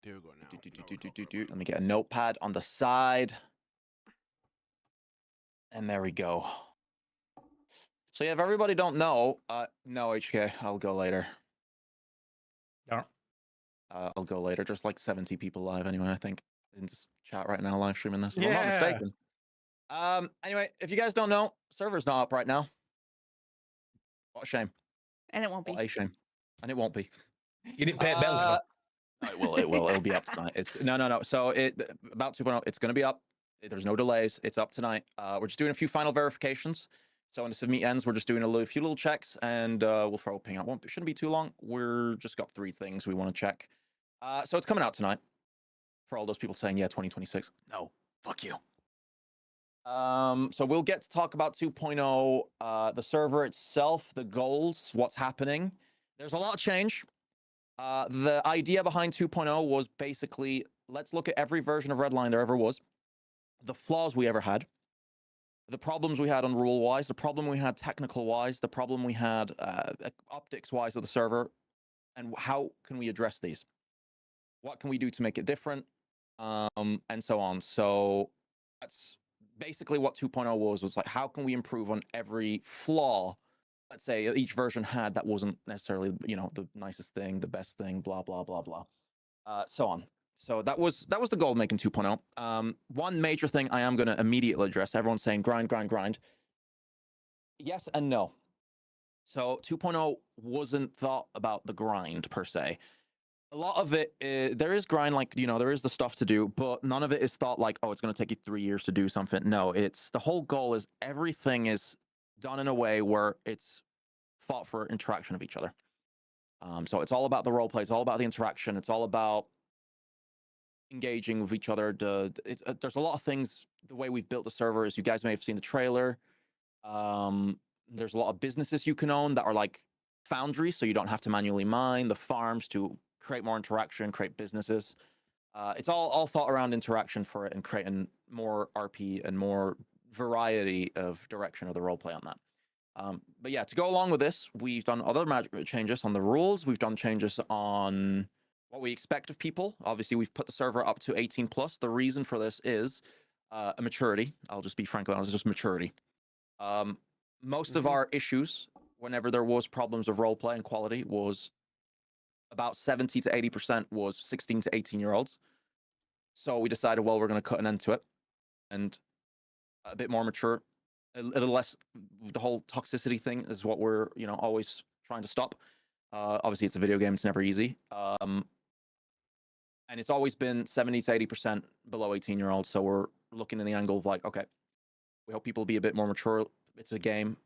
There we go now. Let me get a notepad on the side. And there we go. So yeah, if everybody don't know, no, HK, I'll go later. Yeah. I'll go later. There's like 70 people live anyway, I think, in this chat right now, live streaming this. If I'm not mistaken. Anyway, if you guys don't know, server's not up right now. What a shame. And it won't be. What a shame. And it won't be. You didn't pay a bill, though. No, it will. It will. It'll be up tonight. No. So about 2.0, it's going to be up. There's no delays. It's up tonight. We're just doing a few final verifications. So when the submit ends, we're just doing a few little checks, and we'll throw a ping out. It shouldn't be too long. We're just got 3 things we want to check. So it's coming out tonight. For all those people saying, yeah, 2026. No, fuck you. So we'll get to talk about 2.0, the server itself, the goals, what's happening. There's a lot of change. The idea behind 2.0 was basically, let's look at every version of Redline there ever was, the flaws we ever had, the problems we had on rule-wise, the problem we had technical-wise, the problem we had optics-wise of the server, and how can we address these? What can we do to make it different? And so on. So that's basically what 2.0 was like, how can we improve on every flaw, let's say, each version had that wasn't necessarily, you know, the nicest thing, the best thing, blah, blah, blah, blah, so on. So that was the goal of making 2.0. One major thing I am going to immediately address, everyone's saying grind, grind, grind. Yes and no. So 2.0 wasn't thought about the grind per se. A lot of it, there is grind, like, you know, there is the stuff to do, but none of it is thought like, oh, it's going to take you 3 years to do something. No, it's the whole goal is everything is done in a way where it's fought for interaction of each other. So it's all about the role play. It's all about the interaction. It's all about engaging with each other. There's a lot of things. The way we've built the server is, you guys may have seen the trailer. There's a lot of businesses you can own that are like foundries, so you don't have to manually mine the farms to create more interaction, create businesses. It's all thought around interaction for it and creating more RP and more variety of direction of the roleplay on that. But yeah, to go along with this, we've done other changes on the rules. We've done changes on what we expect of people. Obviously, we've put the server up to 18 plus. The reason for this is a maturity. I'll just be frankly honest, it's just maturity. Most of our issues, whenever there was problems of roleplay and quality, was about 70 to 80% was 16 to 18-year-olds. So we decided, well, we're going to cut an end to it, and a bit more mature, a little less. The whole toxicity thing is what we're, you know, always trying to stop. Obviously, it's a video game; it's never easy. And it's always been 70 to 80% below 18-year-olds. So we're looking in the angle of like, okay, we hope people be a bit more mature. It's a game.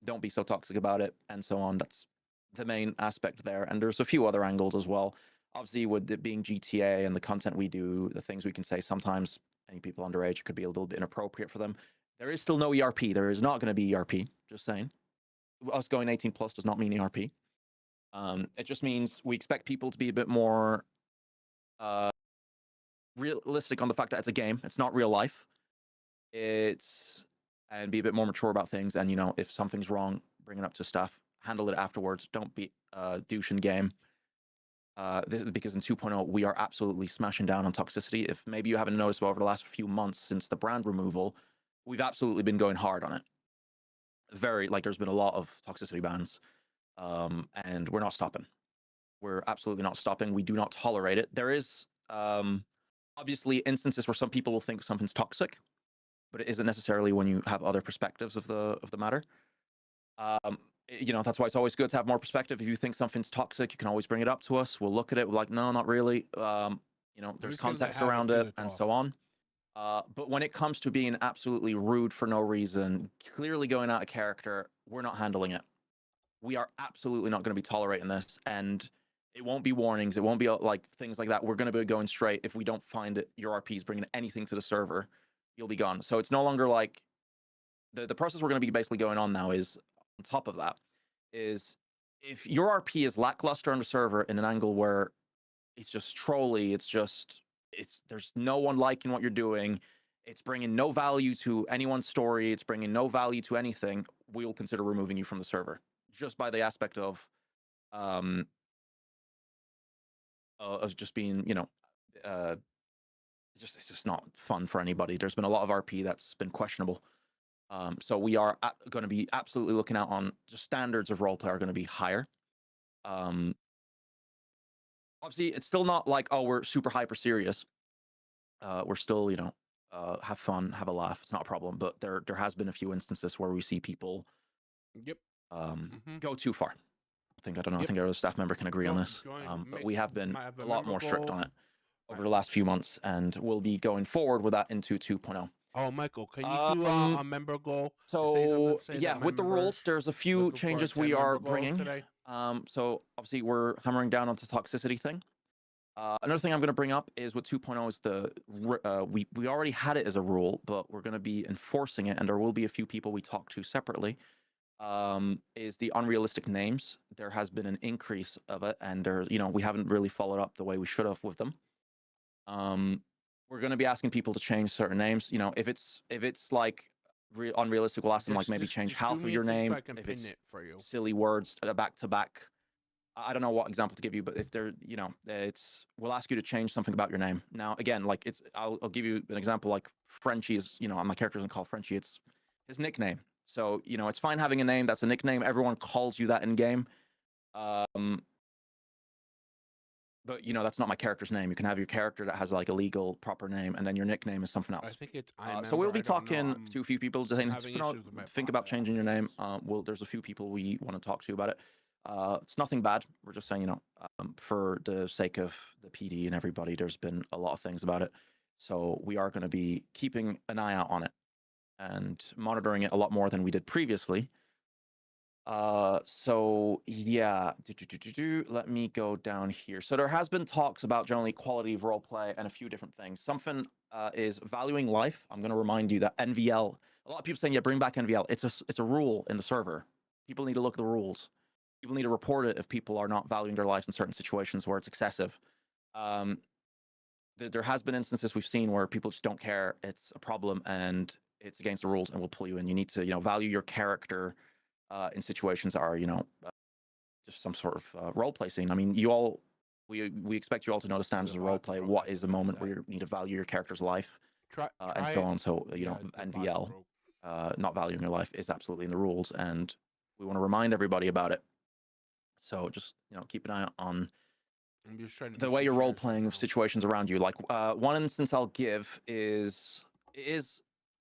Don't be so toxic about it, and so on. That's the main aspect there. And there's a few other angles as well. Obviously, with it being GTA and the content we do, the things we can say, sometimes any people underage, it could be a little bit inappropriate for them. There is still no ERP. There is not going to be ERP. Just saying. Us going 18 plus does not mean ERP. It just means we expect people to be a bit more realistic on the fact that it's a game. It's not real life. And be a bit more mature about things. And, you know, if something's wrong, bring it up to staff. Handle it afterwards. Don't be douche in game. Because in 2.0, we are absolutely smashing down on toxicity. If maybe you haven't noticed over the last few months since the brand removal, we've absolutely been going hard on it. There's been a lot of toxicity bans, and we're not stopping. We're absolutely not stopping. We do not tolerate it. There is obviously instances where some people will think something's toxic, but it isn't necessarily when you have other perspectives of the matter. You know, that's why it's always good to have more perspective. If you think something's toxic, you can always bring it up to us. We'll look at it. We're like, no, not really. You know, there's context around it and so on. But when it comes to being absolutely rude for no reason, clearly going out of character, we're not handling it. We are absolutely not going to be tolerating this. And it won't be warnings. It won't be like things like that. We're going to be going straight. If we don't find it, your RP is bringing anything to the server, you'll be gone. So it's no longer like the process we're going to be basically going on now is, on top of that, is if your RP is lackluster on the server in an angle where it's just trolly, there's no one liking what you're doing, it's bringing no value to anyone's story, it's bringing no value to anything, we will consider removing you from the server, just by the aspect of just being, you know, it's just not fun for anybody. There's been a lot of RP that's been questionable. So we are going to be absolutely looking out on just standards of roleplay are going to be higher. Obviously, it's still not like, oh, we're super hyper serious. We're still, have fun, have a laugh. It's not a problem. But there has been a few instances where we see people go too far. I don't know. I think our other staff member can agree on this. But we have been a lot more strict on it over the last few months, and we'll be going forward with that into 2.0. Oh, Michael, can you do a member goal? So yeah, with the rules, there's a few changes we are bringing today. So obviously we're hammering down onto toxicity thing. Another thing I'm going to bring up is with 2.0 is we already had it as a rule, but we're going to be enforcing it, and there will be a few people we talk to separately. Is the unrealistic names. There has been an increase of it, and we haven't really followed up the way we should have with them. We're going to be asking people to change certain names. If it's like unrealistic, we'll ask them like maybe change half of your name. So if it's for you. Silly words back to back. I don't know what example to give you, but if they're, we'll ask you to change something about your name. Now, again, like I'll give you an example. Like Frenchie is, my character isn't called Frenchie. It's his nickname. So, it's fine having a name that's a nickname. Everyone calls you that in game. But that's not my character's name. You can have your character that has like a legal proper name, and then your nickname is something else. I think it's so we'll be talking to a few people to think about changing your name. There's a few people we want to talk to about it. It's nothing bad. We're just saying, for the sake of the PD and everybody, there's been a lot of things about it. So we are going to be keeping an eye out on it and monitoring it a lot more than we did previously. So yeah, let me go down here. So there has been talks about generally quality of roleplay and a few different things. Something is valuing life. I'm going to remind you that NVL, a lot of people saying, yeah, bring back NVL. It's a rule in the server. People need to look at the rules. People need to report it if people are not valuing their lives in certain situations where it's excessive. There has been instances we've seen where people just don't care. It's a problem and it's against the rules, and we'll pull you in. You need to, value your character in situations that are, just some sort of role play scene. I mean, we expect you all to know the standards of role play. What is the moment where you need to value your character's life, and so on. So, NVL, not valuing your life, is absolutely in the rules, and we want to remind everybody about it. So just keep an eye on the way you're role playing with situations around you. Like one instance I'll give is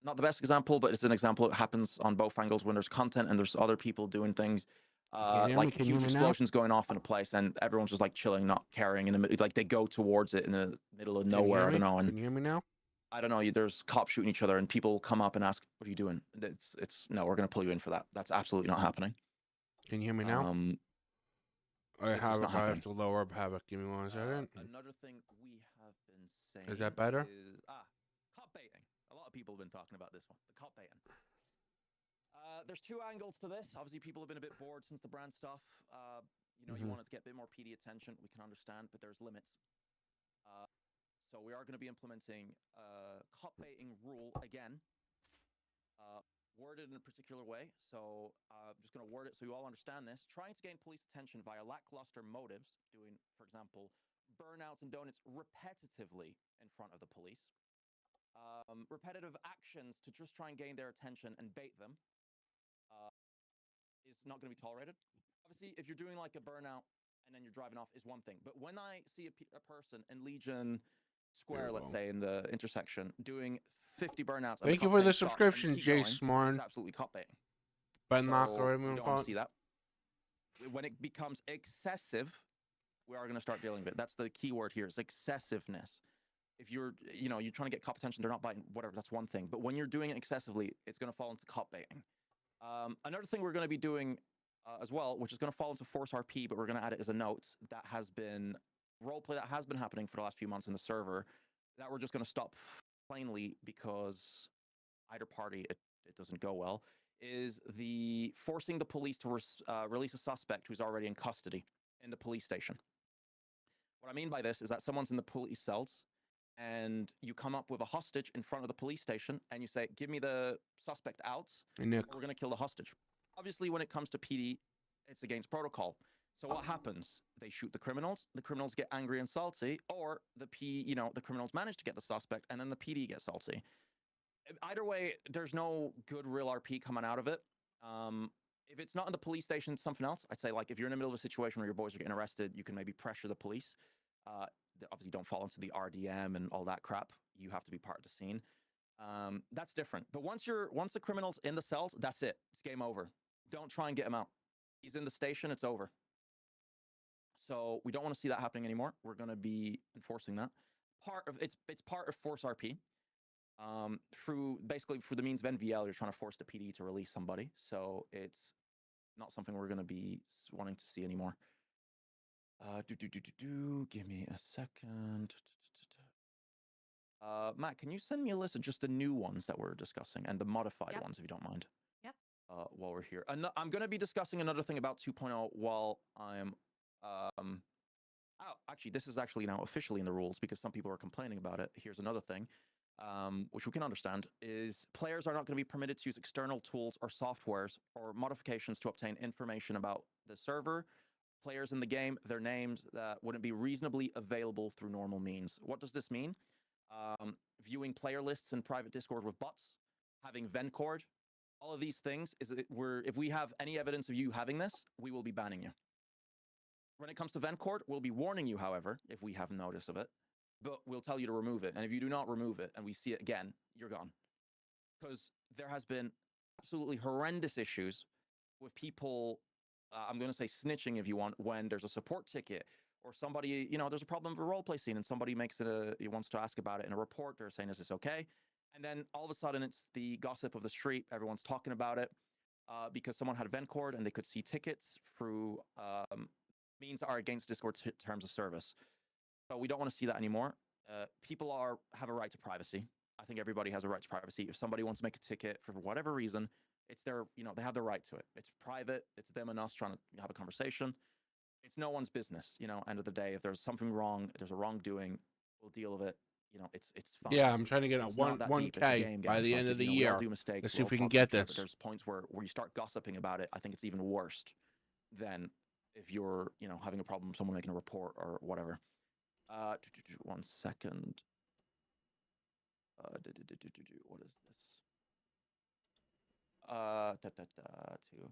not the best example, but it's an example that happens on both angles when there's content and there's other people doing things. Like huge explosions going off in a place, and everyone's just like chilling, not caring. In the middle, like they go towards it in the middle of nowhere. I don't know. And can you hear me now? I don't know. There's cops shooting each other, and people come up and ask, "What are you doing?" It's no, we're gonna pull you in for that. That's absolutely not happening. Can you hear me now? I have to lower up Havoc. Give me 1 second. Another thing we have been saying is that better? Cop baiting. A lot of people have been talking about this one. The cop baiting. There's two angles to this. Obviously, people have been a bit bored since the brand stuff. You wanted to get a bit more PD attention. We can understand, but there's limits. So we are going to be implementing cop baiting rule again. Worded in a particular way. So I'm just going to word it so you all understand this. Trying to gain police attention via lackluster motives, doing, for example, burnouts and donuts repetitively in front of the police. Repetitive actions to just try and gain their attention and bait them is not going to be tolerated. Obviously, if you're doing like a burnout and then you're driving off is one thing. But when I see a person in Legion Square, let's say, in the intersection, doing 50 burnouts. Thank you for the subscription, Jay Smart. It's absolutely cop baiting. But so not we don't want to see that. When it becomes excessive, we are going to start dealing with it. That's the key word here, is excessiveness. If you're trying to get cop attention, they're not biting, whatever, that's one thing. But when you're doing it excessively, it's going to fall into cop baiting. Another thing we're going to be doing as well, which is going to fall into Force RP, but we're going to add it as a note, that has been roleplay that has been happening for the last few months in the server, that we're just going to stop plainly because either party it doesn't go well, is the forcing the police to release a suspect who's already in custody in the police station. What I mean by this is that someone's in the police cells and you come up with a hostage in front of the police station and you say, give me the suspect out, or we're going to kill the hostage. Obviously, when it comes to PD, it's against protocol. So what happens? They shoot the criminals get angry and salty, or the criminals manage to get the suspect, and then the PD gets salty. Either way, there's no good real RP coming out of it. If it's not in the police station, it's something else. I'd say, like, if you're in the middle of a situation where your boys are getting arrested, you can maybe pressure the police. Obviously, don't fall into the RDM and all that crap. You have to be part of the scene. That's different. But once the criminal's in the cells, that's it. It's game over. Don't try and get him out. He's in the station. It's over. So we don't want to see that happening anymore. We're going to be enforcing that. It's part of Force RP. Through the means of NVL, you're trying to force the PD to release somebody. So it's not something we're going to be wanting to see anymore. Give me a second. Matt, can you send me a list of just the new ones that we're discussing and the modified ones, if you don't mind? Yep. While we're here, I'm going to be discussing another thing about 2.0 while I'm. Actually, this is actually now officially in the rules because some people are complaining about it. Here's another thing, which we can understand, is players are not going to be permitted to use external tools or softwares or modifications to obtain information about the server, players in the game, their names that wouldn't be reasonably available through normal means. What does this mean? Viewing player lists in private Discord with bots, having Vencord, all of these things if we have any evidence of you having this, we will be banning you. When it comes to Vencord, we'll be warning you, however, if we have notice of it, but we'll tell you to remove it. And if you do not remove it and we see it again, you're gone. Because there has been absolutely horrendous issues with people, I'm going to say snitching if you want, when there's a support ticket or somebody, there's a problem with a roleplay scene and somebody wants to ask about it in a report. They're saying, is this okay? And then all of a sudden it's the gossip of the street. Everyone's talking about it because someone had a Vencord and they could see tickets through means are against Discord terms of service. So we don't want to see that anymore. People have a right to privacy. I think everybody has a right to privacy. If somebody wants to make a ticket for whatever reason, it's their, they have the right to it. It's private. It's them and us trying to have a conversation. It's no one's business. End of the day, if there's something wrong, if there's a wrongdoing, we'll deal with it. It's fine. Yeah, I'm trying to get a 1K by the end of the We year. all do mistakes. Let's see if we can get this. There's points where you start gossiping about it. I think it's even worse than if you're, having a problem with someone making a report or whatever. 1 second. What is this? Two.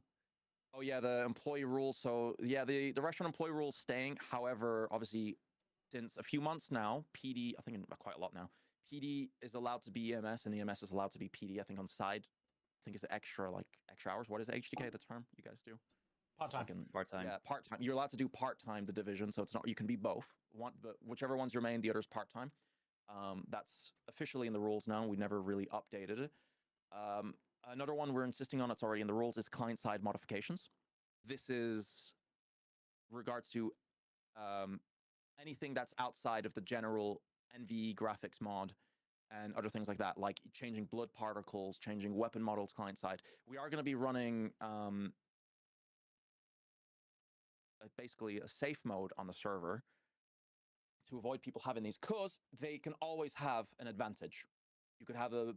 Oh yeah, the employee rule. So yeah, the restaurant employee rule is staying. However, obviously, since a few months now, PD, I think quite a lot now, PD is allowed to be EMS and EMS is allowed to be PD. I think on side. I think it's extra hours. What is HDK, the term you guys do? Part-time. Part-time. Yeah, part-time. You're allowed to do part-time, the division, so it's not, you can be both. But whichever one's your main, the other's part-time. That's officially in the rules now. We never really updated it. Another one we're insisting on, it's already in the rules, is client-side modifications. This is regards to anything that's outside of the general NVE graphics mod and other things like that, like changing blood particles, changing weapon models client-side. We are going to be running basically a safe mode on the server to avoid people having these, because they can always have an advantage. You could have a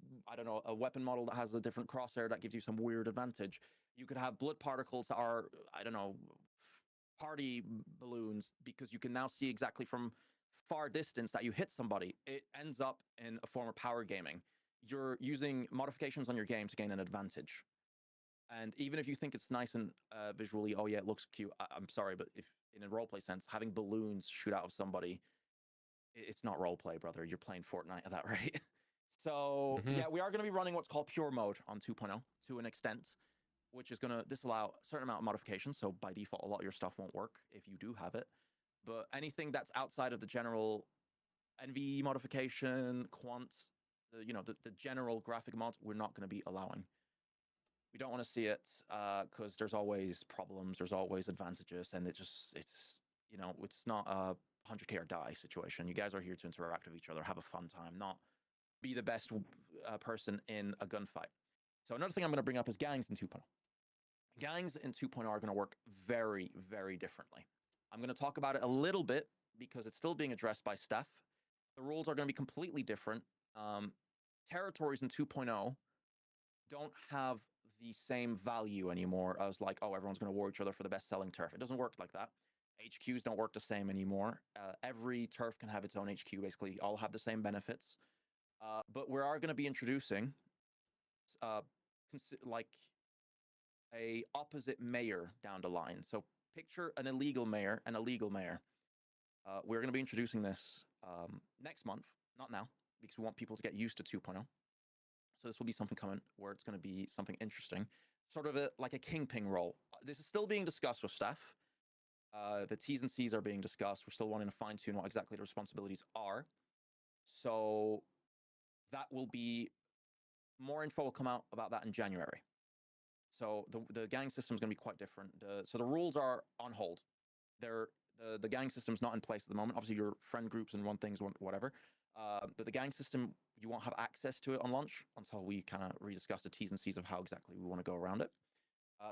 weapon model that has a different crosshair that gives you some weird advantage. You could have blood particles that are, party balloons, because you can now see exactly from far distance that you hit somebody. It ends up in a form of power gaming. You're using modifications on your game to gain an advantage. And even if you think it's nice and visually, oh yeah, it looks cute. I'm sorry, but if in a roleplay sense, having balloons shoot out of somebody, it's not roleplay, brother. You're playing Fortnite at that rate. So yeah, we are going to be running what's called pure mode on 2.0 to an extent, which is going to disallow a certain amount of modifications. So by default, a lot of your stuff won't work if you do have it. But anything that's outside of the general NVE modification, quants, the general graphic mods, we're not going to be allowing. We don't want to see it because there's always problems, there's always advantages, and it's not a 100K or die situation. You guys are here to interact with each other, have a fun time, not be the best person in a gunfight. So another thing I'm going to bring up is gangs in 2.0. Gangs in 2.0 are going to work very, very differently. I'm going to talk about it a little bit because it's still being addressed by Steph. The rules are going to be completely different. Territories in 2.0 don't have the same value anymore as like, oh, everyone's going to war each other for the best selling turf. It doesn't work like that. HQs don't work the same anymore. Every turf can have its own HQ, basically. All have the same benefits. But we are going to be introducing like a opposite mayor down the line. So picture an illegal mayor and a legal mayor. We're going to be introducing this next month, not now, because we want people to get used to 2.0. So this will be something coming where it's going to be something interesting, sort of like a kingpin role. This is still being discussed with staff. The T's and C's are being discussed. We're still wanting to fine tune what exactly the responsibilities are. So that will be, more info will come out about that in January. So the gang system is going to be quite different. So the rules are on hold. The gang system's not in place at the moment. Obviously, your friend groups and things, whatever. But the gang system, you won't have access to it on launch until we kind of rediscuss the T's and C's of how exactly we want to go around it.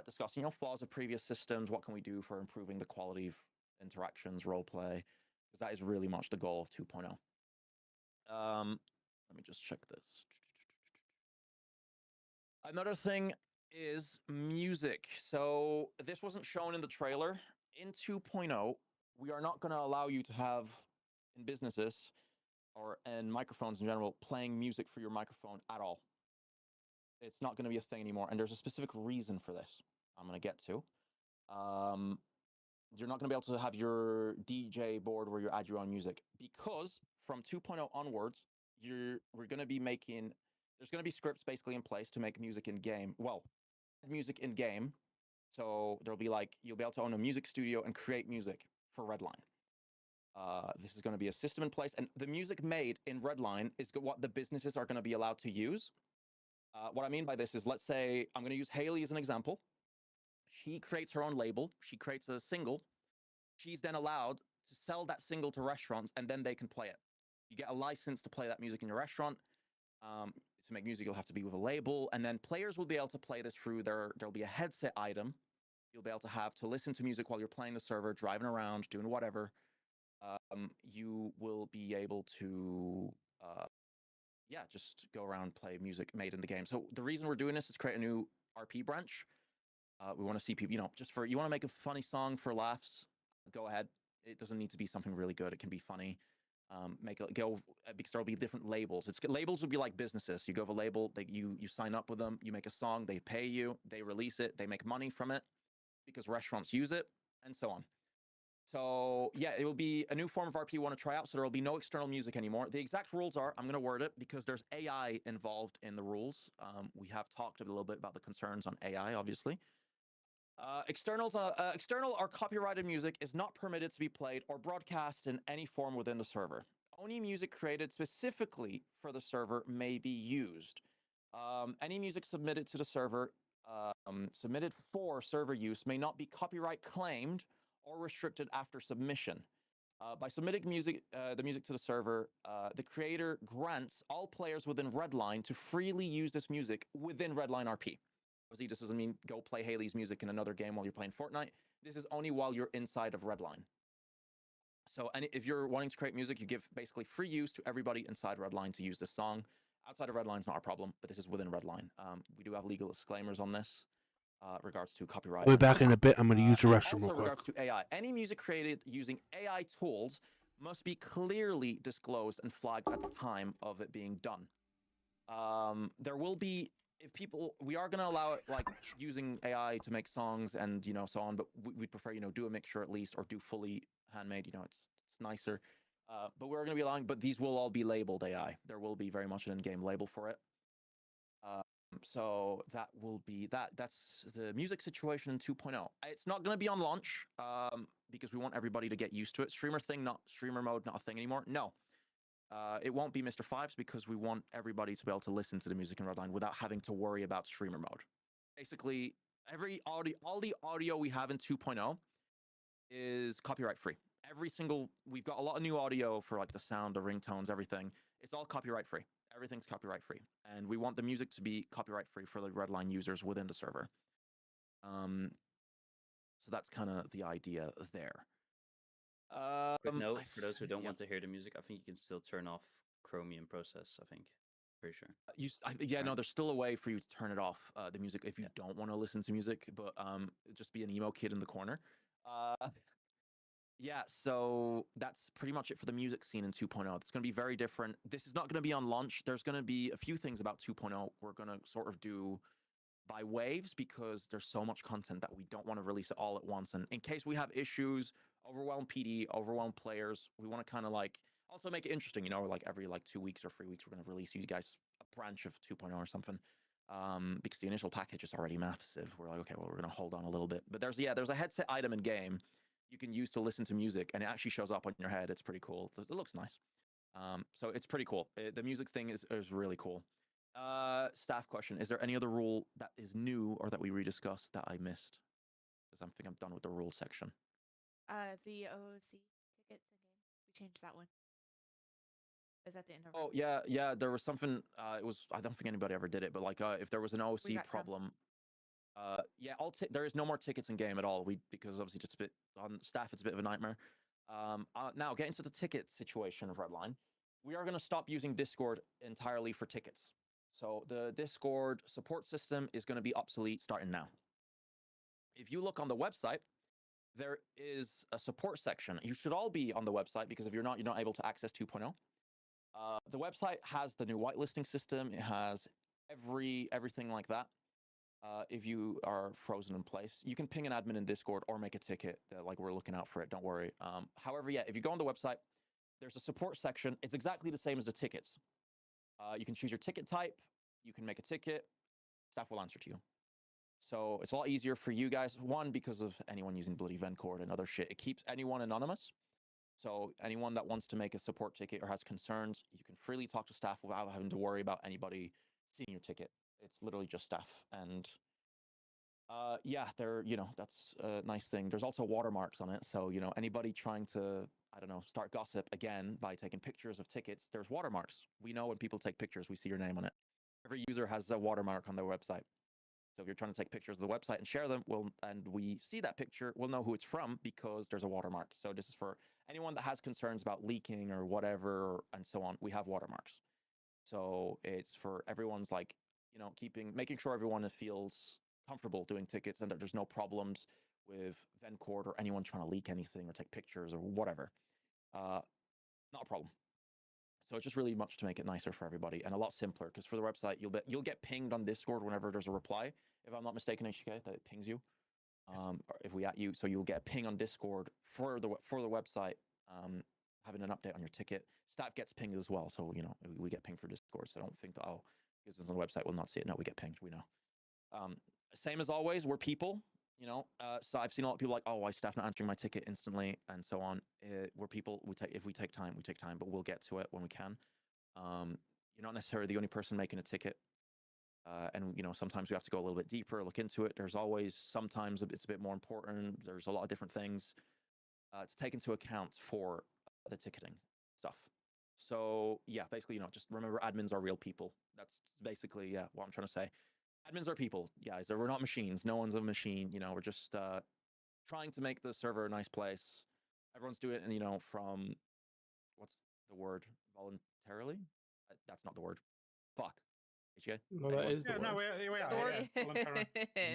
Discussing, flaws of previous systems. What can we do for improving the quality of interactions, role play? Because that is really much the goal of 2.0. Let me just check this. Another thing is music. So this wasn't shown in the trailer. In 2.0, we are not going to allow you to have, in businesses or in microphones in general, playing music for your microphone at all. It's not going to be a thing anymore, and there's a specific reason for this I'm going to get to. You're not going to be able to have your DJ board where you add your own music, because from 2.0 onwards, we're going to be making, there's going to be scripts basically in place to make music in game. Well, music in game. So there'll be like, you'll be able to own a music studio and create music for Redline. This is going to be a system in place, and the music made in Redline is what the businesses are going to be allowed to use. What I mean by this is, let's say I'm going to use Haley as an example. She creates her own label. She creates a single. She's then allowed to sell that single to restaurants, and then they can play it. You get a license to play that music in your restaurant. To make music, you'll have to be with a label, and then players will be able to play this through there'll be a headset item you'll be able to have to listen to music while you're playing the server, driving around, doing whatever. You will be able to, just go around, play music made in the game. So the reason we're doing this is create a new RP branch. We want to see people, you want to make a funny song for laughs, go ahead. It doesn't need to be something really good. It can be funny. Make it go, because there'll be different labels. Labels would be like businesses. You go with a label, you sign up with them, you make a song, they pay you, they release it, they make money from it because restaurants use it, and so on. So yeah, it will be a new form of RP you want to try out. So there will be no external music anymore. The exact rules are, I'm going to word it because there's AI involved in the rules. We have talked a little bit about the concerns on AI, obviously. External or copyrighted music is not permitted to be played or broadcast in any form within the server. Only music created specifically for the server may be used. Any music submitted to the server, submitted for server use, may not be copyright claimed or restricted after submission. By submitting the music to the server, the creator grants all players within Redline to freely use this music within RedlineRP. Obviously, this doesn't mean go play Haley's music in another game while you're playing Fortnite. This is only while you're inside of Redline. So if you're wanting to create music, you give basically free use to everybody inside Redline to use this song. Outside of Redline's not a problem, but this is within Redline. We do have legal disclaimers on this. Regards to copyright. I'll be back in a bit. I'm going to use the restroom also real quick. Regards to AI, any music created using AI tools must be clearly disclosed and flagged at the time of it being done. There will be, we are going to allow it, like using AI to make songs and so on, but we'd prefer do a mixture at least, or do fully handmade. It's nicer. But we're going to be allowing, but these will all be labeled AI. There will be very much an in-game label for it. So that will be that's the music situation in 2.0. It's not going to be on launch because we want everybody to get used to it. Streamer mode, not a thing anymore. No, it won't be Mr. Fives because we want everybody to be able to listen to the music in Redline without having to worry about streamer mode. Basically, all the audio we have in 2.0 is copyright free. We've got a lot of new audio for like the sound, the ringtones, everything. It's all copyright free. Everything's copyright free, and we want the music to be copyright free for the Redline users within the server. So that's kind of the idea there. Quick note, for those who don't want to hear the music, I think you can still turn off Chromium process, I think. Pretty sure. Yeah, no, there's still a way for you to turn it off, the music, if you don't want to listen to music, but just be an emo kid in the corner. Yeah, so that's pretty much it for the music scene in 2.0. It's going to be very different. This is not going to be on launch. There's going to be a few things about 2.0 we're going to sort of do by waves because there's so much content that we don't want to release it all at once. And in case we have issues, overwhelm PD, overwhelm players, we want to kind of like also make it interesting, you know, like every like 2 weeks or 3 weeks, we're going to release you guys a branch of 2.0 or something. Because the initial package is already massive. We're like, okay, well, we're going to hold on a little bit. But there's a headset item in game you can use to listen to music, and it actually shows up on your head. It's pretty cool. It looks nice. So it's pretty cool. The music thing is really cool. Staff question: is there any other rule that is new or that we rediscussed that I missed? Because I think I'm done with the rule section. The OOC tickets in game. We changed that one. Is at the end of. Oh yeah. There was something. It was. I don't think anybody ever did it, but like, if there was an OOC problem. Yeah, there is no more tickets in game at all. Because obviously just a bit on staff, it's a bit of a nightmare. Now getting to the ticket situation of Redline, we are going to stop using Discord entirely for tickets. So the Discord support system is going to be obsolete starting now. If you look on the website, there is a support section. You should all be on the website because if you're not able to access 2.0. The website has the new whitelisting system. It has everything like that. If you are frozen in place, you can ping an admin in Discord or make a ticket that like we're looking out for it. Don't worry. However, yeah, if you go on the website, there's a support section. It's exactly the same as the tickets. You can choose your ticket type. You can make a ticket. Staff will answer to you. So it's a lot easier for you guys. One, because of anyone using bloody Vencord and other shit. It keeps anyone anonymous. So anyone that wants to make a support ticket or has concerns, you can freely talk to staff without having to worry about anybody seeing your ticket. It's literally just staff. And yeah, that's a nice thing. There's also watermarks on it. So, anybody trying to, I don't know, start gossip again by taking pictures of tickets, there's watermarks. We know when people take pictures, we see your name on it. Every user has a watermark on their website. So if you're trying to take pictures of the website and share them, and we see that picture, we'll know who it's from because there's a watermark. So this is for anyone that has concerns about leaking or whatever and so on. We have watermarks. So it's for everyone's like, making sure everyone feels comfortable doing tickets and that there's no problems with Vencord or anyone trying to leak anything or take pictures or whatever. Not a problem. So it's just really much to make it nicer for everybody and a lot simpler because for the website, you'll get pinged on Discord whenever there's a reply. If I'm not mistaken, HK, that it pings you. Or if we at you, so you'll get a ping on Discord for the website, having an update on your ticket. Staff gets pinged as well, so we get pinged for Discord. So don't think that because it's on the website, we'll not see it. No, we get pinged. We know. Same as always, we're people. So I've seen a lot of people like, oh, why staff not answering my ticket instantly and so on. We're people. If we take time, we take time, but we'll get to it when we can. You're not necessarily the only person making a ticket. And sometimes we have to go a little bit deeper, look into it. There's always sometimes it's a bit more important. There's a lot of different things to take into account for the ticketing stuff. So yeah, basically, just remember admins are real people. That's basically what I'm trying to say. Admins are people, guys. We're not machines. No one's a machine. We're just trying to make the server a nice place. Everyone's doing it, and from what's the word? Voluntarily? That's not the word. Fuck. HK? No, that is the word. No, we are. Voluntarily.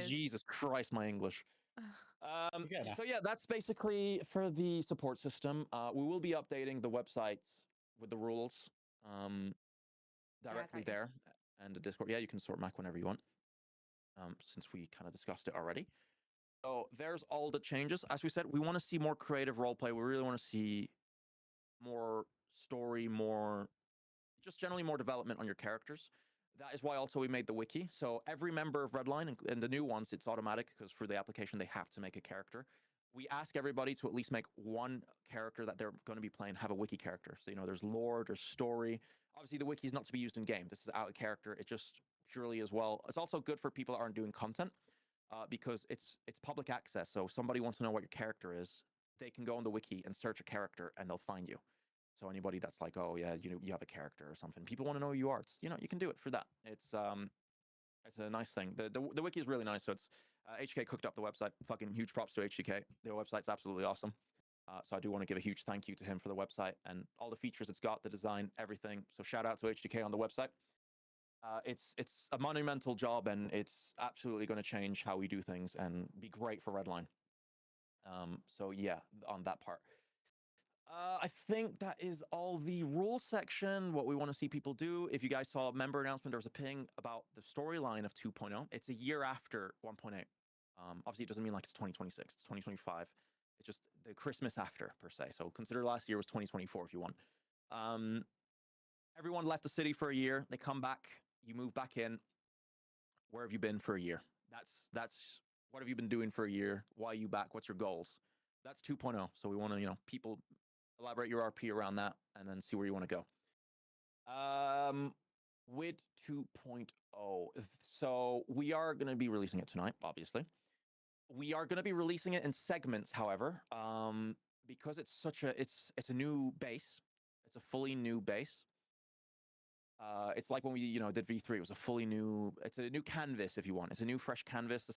Jesus Christ, my English. Yeah. So yeah, that's basically for the support system. We will be updating the websites with the rules directly there and the Discord. Yeah, you can sort Mac whenever you want. Since we kind of discussed it already. So there's all the changes. As we said, we want to see more creative roleplay. We really want to see more story, just generally more development on your characters. That is why also we made the wiki. So every member of Redline, and the new ones, it's automatic because for the application, they have to make a character. We ask everybody to at least make one character that they're going to be playing, have a wiki character. So, there's lore, there's story. Obviously, the wiki is not to be used in game. This is out of character. It just purely as well. It's also good for people that aren't doing content because it's public access. So if somebody wants to know what your character is, they can go on the wiki and search a character and they'll find you. So anybody that's like, oh yeah, you have a character or something, people want to know who you are. It's, you can do it for that. It's a nice thing. The wiki is really nice. So it's HK cooked up the website. Fucking huge props to HK. The website's absolutely awesome. So I do want to give a huge thank you to him for the website and all the features it's got, the design, everything. So shout out to HDK on the website. It's a monumental job, and it's absolutely going to change how we do things and be great for Redline. So yeah, on that part. I think that is all the rules section, what we want to see people do. If you guys saw a member announcement, there was a ping about the storyline of 2.0. It's a year after 1.8. Obviously, it doesn't mean like it's 2026, it's 2025. It's just the Christmas after, per se. So consider last year was 2024 if you want. Everyone left the city for a year. They come back. You move back in. Where have you been for a year? That's what have you been doing for a year? Why are you back? What's your goals? That's 2.0. So we want to, people elaborate your RP around that and then see where you want to go. With 2.0, so we are going to be releasing it tonight, obviously. We are going to be releasing it in segments, however, because it's such a it's a new base. It's a fully new base. It's like when we did V3. It was a fully new. It's a new canvas, if you want. It's a new fresh canvas.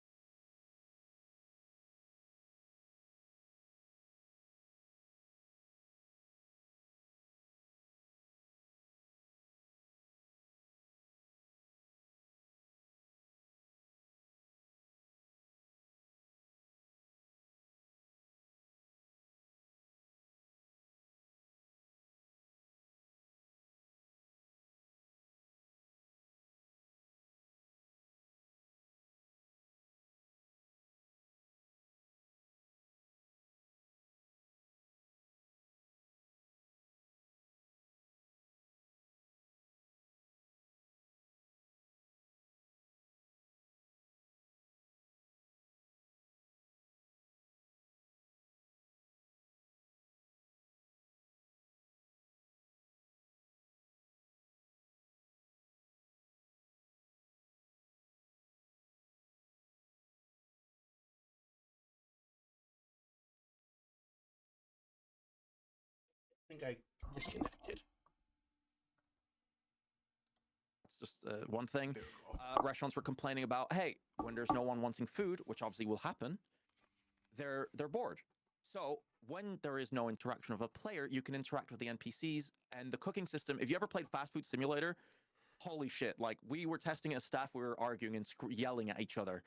I think I disconnected. It's just one thing. Restaurants were complaining about, hey, when there's no one wanting food, which obviously will happen, they're bored. So when there is no interaction of a player, you can interact with the NPCs and the cooking system. If you ever played Fast Food Simulator, holy shit! Like we were testing it as staff, we were arguing and yelling at each other,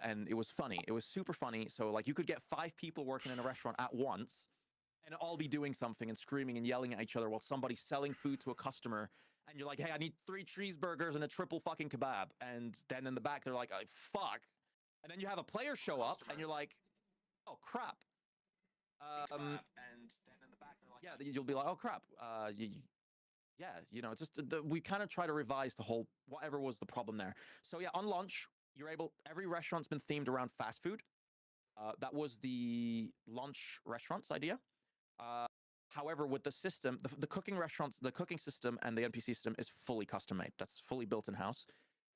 and it was funny. It was super funny. So like you could get 5 people working in a restaurant at once, and all be doing something and screaming and yelling at each other while somebody's selling food to a customer. And you're like, hey, I need 3 cheeseburgers and a triple fucking kebab. And then in the back, they're like, oh, fuck. And then you have a player show up and you're like, oh, crap. And then in the back, they're like, yeah, you'll be like, oh, crap. It's just, we kind of try to revise the whole, whatever was the problem there. So yeah, on launch, every restaurant's been themed around fast food. That was the launch restaurants idea. However, with the system, the cooking restaurants, the cooking system and the NPC system is fully custom made. That's fully built in-house.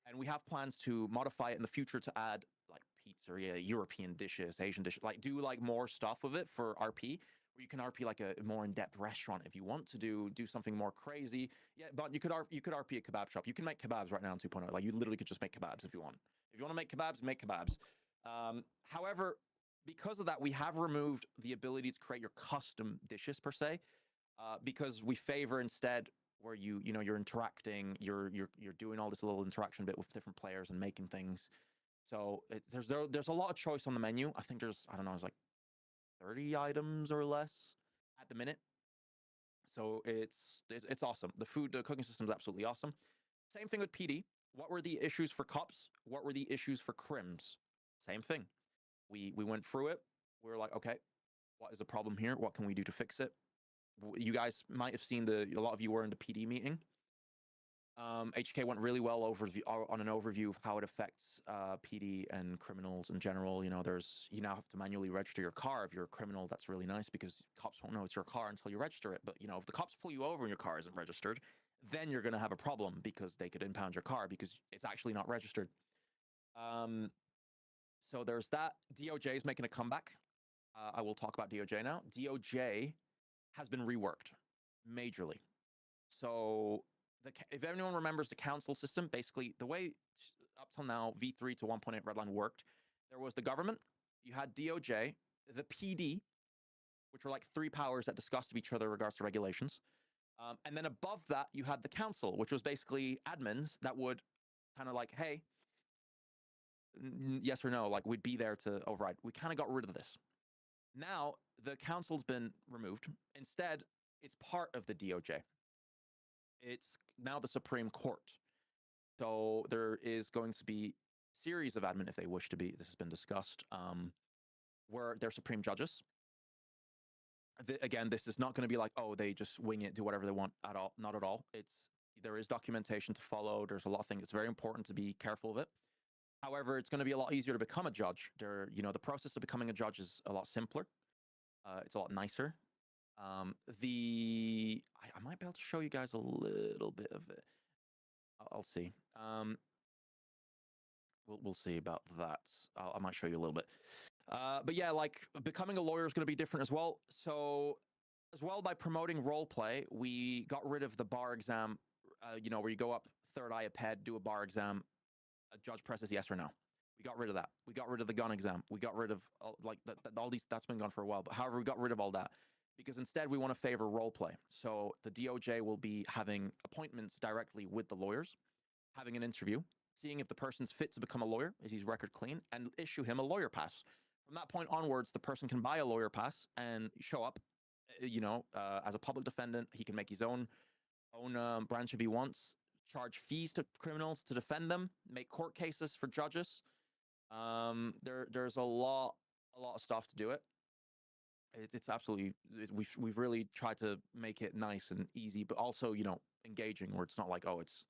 And we have plans to modify it in the future to add like pizzeria, European dishes, Asian dishes, like do like more stuff with it for RP, where you can RP like a more in-depth restaurant if you want to do something more crazy. Yeah, but you could RP a kebab shop. You can make kebabs right now in 2.0. Like you literally could just make kebabs if you want. If you want to make kebabs, make kebabs. However, because of that, we have removed the ability to create your custom dishes per se, because we favor instead where you're interacting, you're doing all this little interaction bit with different players and making things. So there's a lot of choice on the menu. I think there's like 30 items or less at the minute. So it's awesome. The cooking system is absolutely awesome. Same thing with PD. What were the issues for cops? What were the issues for crims? Same thing. We went through it. We were like, okay, what is the problem here? What can we do to fix it? You guys might have seen a lot of you were in the PD meeting. HK went really well on an overview of how it affects PD and criminals in general. You now have to manually register your car if you're a criminal. That's really nice because cops won't know it's your car until you register it. But if the cops pull you over and your car isn't registered, then you're going to have a problem because they could impound your car because it's actually not registered. So there's that. DOJ is making a comeback. I will talk about DOJ now. DOJ has been reworked majorly. So if anyone remembers the council system, basically the way up till now V3 to 1.8 Redline worked, there was the government, you had DOJ, the PD, which were like 3 powers that discussed with each other in regards to regulations. And then above that, you had the council, which was basically admins that would kind of like, hey, yes or no, like we'd be there to override. We kind of got rid of this. Now the council's been removed. Instead, it's part of the DOJ. It's now the Supreme Court. So there is going to be a series of admin, if they wish to be, this has been discussed, where they're supreme judges. Again, this is not going to be like, oh, they just wing it, do whatever they want at all. Not at all. There is documentation to follow. There's a lot of things. It's very important to be careful of it. However, it's going to be a lot easier to become a judge. The process of becoming a judge is a lot simpler. It's a lot nicer. I might be able to show you guys a little bit of it. I'll see. We'll see about that. I might show you a little bit. But yeah, like becoming a lawyer is going to be different as well. So as well, by promoting role play, we got rid of the bar exam, where you go up, third eye up head, do a bar exam, a judge presses yes or no. We got rid of that. We got rid of the gun exam. We got rid of all these, that's been gone for a while. But however, we got rid of all that because instead we want to favor role play. So the DOJ will be having appointments directly with the lawyers, having an interview, seeing if the person's fit to become a lawyer, is he's record clean, and issue him a lawyer pass. From that point onwards, the person can buy a lawyer pass and show up, as a public defendant. He can make his own branch if he wants, charge fees to criminals to defend them, make court cases for judges. There's a lot of stuff to do it. It's absolutely, we've really tried to make it nice and easy, but also, engaging, where it's not like, oh, it's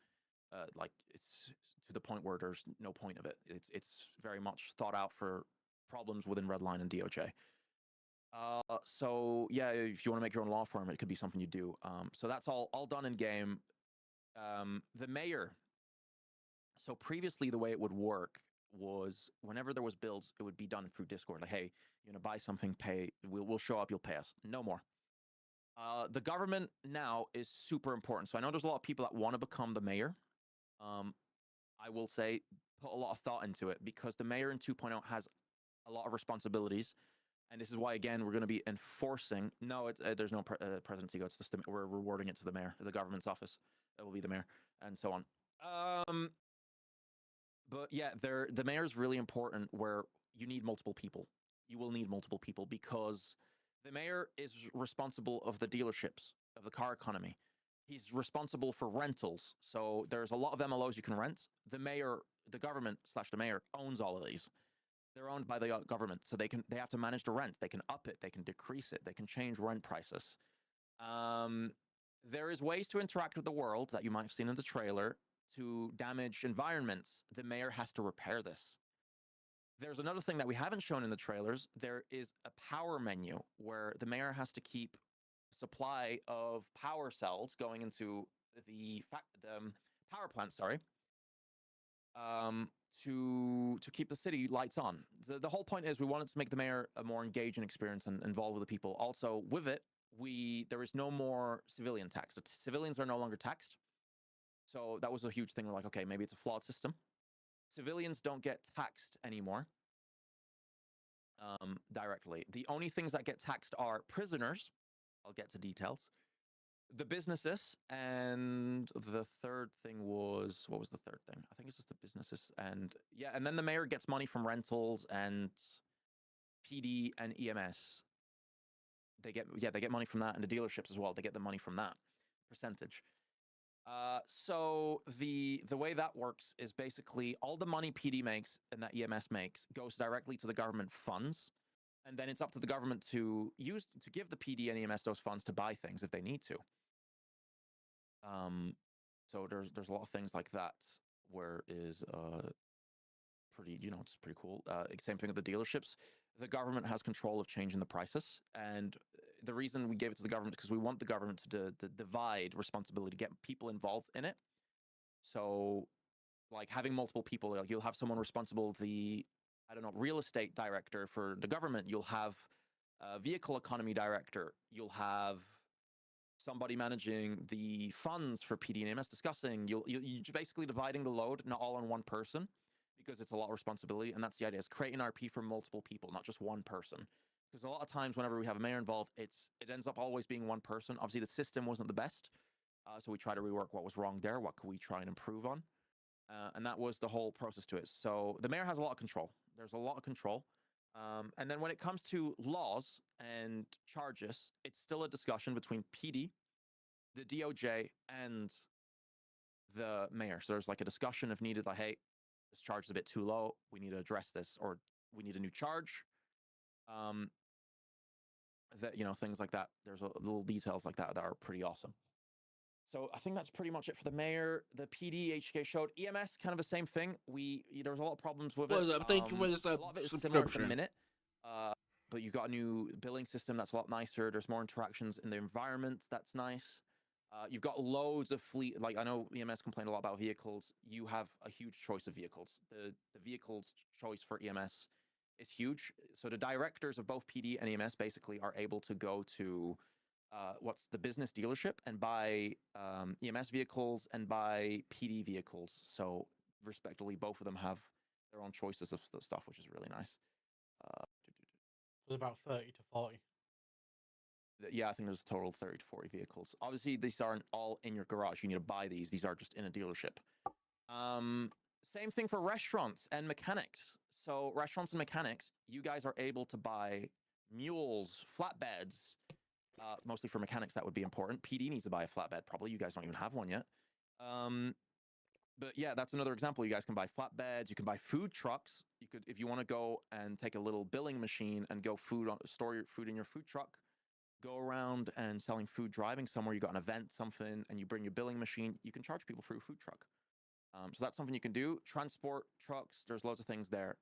it's to the point where there's no point of it. It's very much thought out for problems within Redline and DOJ. So yeah, if you want to make your own law firm, it could be something you do. So that's all done in game. The mayor. So previously, the way it would work was whenever there was builds, it would be done through Discord. Like, hey, you want to buy something, pay. We'll show up. You'll pay us. No more. The government now is super important. So I know there's a lot of people that want to become the mayor. I will say put a lot of thought into it, because the mayor in 2.0 has a lot of responsibilities. And this is why, again, we're going to be enforcing. No, there's no presidency. It's just we're rewarding it to the mayor, the government's office. That will be the mayor, and so on. But yeah, the mayor is really important, where you need multiple people. You will need multiple people, because the mayor is responsible of the dealerships, of the car economy. He's responsible for rentals. So there's a lot of MLOs you can rent. The mayor, the government / the mayor owns all of these. They're owned by the government, so they have to manage the rent. They can up it, they can decrease it, they can change rent prices. There is ways to interact with the world that you might have seen in the trailer to damage environments. The mayor has to repair this. There's another thing that we haven't shown in the trailers. There is a power menu where the mayor has to keep supply of power cells going into the power plant, to keep the city lights on. The whole point is we wanted to make the mayor a more engaging experience and involved with the people. Also, with it, there is no more civilian tax. The civilians are no longer taxed. So that was a huge thing. We're like, okay, maybe it's a flawed system. Civilians don't get taxed anymore directly. The only things that get taxed are prisoners. I'll get to details. The businesses, and the third thing was, what was the third thing? I think it's just the businesses, and yeah, and then the mayor gets money from rentals and PD and EMS. They get money from that, and the dealerships as well. They get the money from that percentage. So the way that works is basically all the money PD makes and that EMS makes goes directly to the government funds. And then it's up to the government to give the PD and EMS those funds to buy things if they need to. So there's a lot of things like that where is pretty, it's pretty cool. Same thing with the dealerships. The government has control of changing the prices, and the reason we gave it to the government is because we want the government to divide responsibility, get people involved in it. So, like having multiple people, like you'll have someone responsible, real estate director for the government. You'll have a vehicle economy director. You'll have somebody managing the funds for PD and EMS discussing. You're basically dividing the load, not all on one person, because it's a lot of responsibility. And that's the idea, is creating RP for multiple people, not just one person. because a lot of times whenever we have a mayor involved, it ends up always being one person. Obviously, the system wasn't the best, so we try to rework what was wrong there. What could we try and improve on? And that was the whole process to it. So the mayor has a lot of control. There's a lot of control. And then when it comes to laws and charges, it's still a discussion between PD, the DOJ, and the mayor. So there's like a discussion if needed, like, hey, this charge is a bit too low. We need to address this, or we need a new charge. That, you know, things like that. There's little details like that that are pretty awesome. So I think that's pretty much it for the mayor. The PD HK showed EMS, kind of the same thing. There was a lot of problems with it. Thank you for this a lot of it is similar at the minute. But you've got a new billing system that's a lot nicer. There's more interactions in the environment. That's nice. You've got loads of fleet. Like, I know EMS complained a lot about vehicles. You have a huge choice of vehicles. The vehicles choice for EMS is huge. So the directors of both PD and EMS basically are able to go to what's the business dealership and buy EMS vehicles and buy PD vehicles. So respectively, both of them have their own choices of stuff, which is really nice. There's about 30 to 40. Yeah, I think there's a total of 30 to 40 vehicles. Obviously, these aren't all in your garage. You need to buy these. These are just in a dealership. Same thing for restaurants and mechanics. So restaurants and mechanics, you guys are able to buy mules, flatbeds. Mostly for mechanics, that would be important. PD needs to buy a flatbed, probably. You guys don't even have one yet. But yeah, that's another example. You guys can buy flatbeds. You can buy food trucks. You could, if you want to go and take a little billing machine and go store your food in your food truck, go around and selling food, driving somewhere. You got an event, something, and you bring your billing machine. You can charge people for your food truck. So that's something you can do. Transport trucks. There's loads of things there.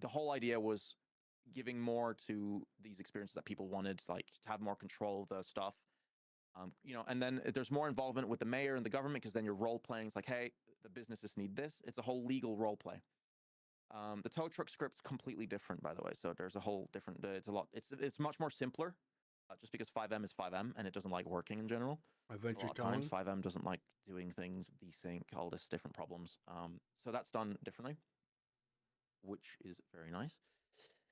The whole idea was giving more to these experiences that people wanted, like to have more control of the stuff. You know, and then there's more involvement with the mayor and the government, because then you're role playing. It's like, hey, the businesses need this. It's a whole legal role play. The tow truck script's completely different, by the way. So there's a whole different. It's much more simpler, just because 5M is 5M and it doesn't like working in general. A lot of times 5M doesn't like doing things, desync, all this different problems. So that's done differently, which is very nice.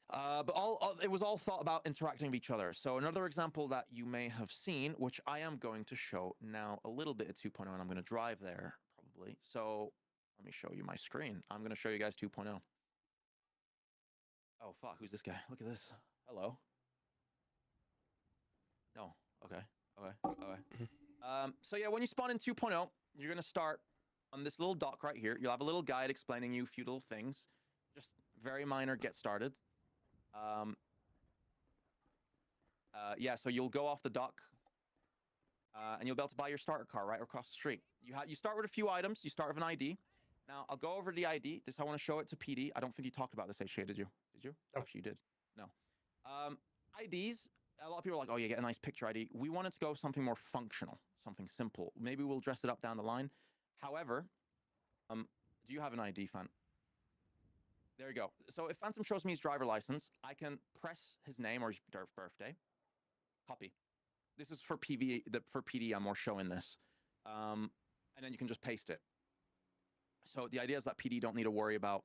But it was all thought about interacting with each other. So another example that you may have seen, which I am going to show now a little bit at 2.0, and I'm going to drive there probably. So let me show you my screen. I'm going to show you guys 2.0. Oh, fuck, who's this guy? Look at this. Hello. No, okay. So yeah, when you spawn in 2.0, you're going to start on this little dock right here. You'll have a little guide explaining you a few little things. Just very minor get started. Yeah, so you'll go off the dock, and you'll be able to buy your starter car right across the street. You start with a few items. You start with an ID. Now, I'll go over the ID. I want to show it to PD. I don't think you talked about this, HK, did you? Did you? No. Actually, you did. No. IDs, a lot of people are like, oh, you get a nice picture ID. We wanted to go something more functional, something simple. Maybe we'll dress it up down the line. However, do you have an ID, Fan? There you go. So if Phantom shows me his driver license, I can press his name or his birthday. Copy. This is for PV. For PD, I'm more showing this. And then you can just paste it. So the idea is that PD don't need to worry about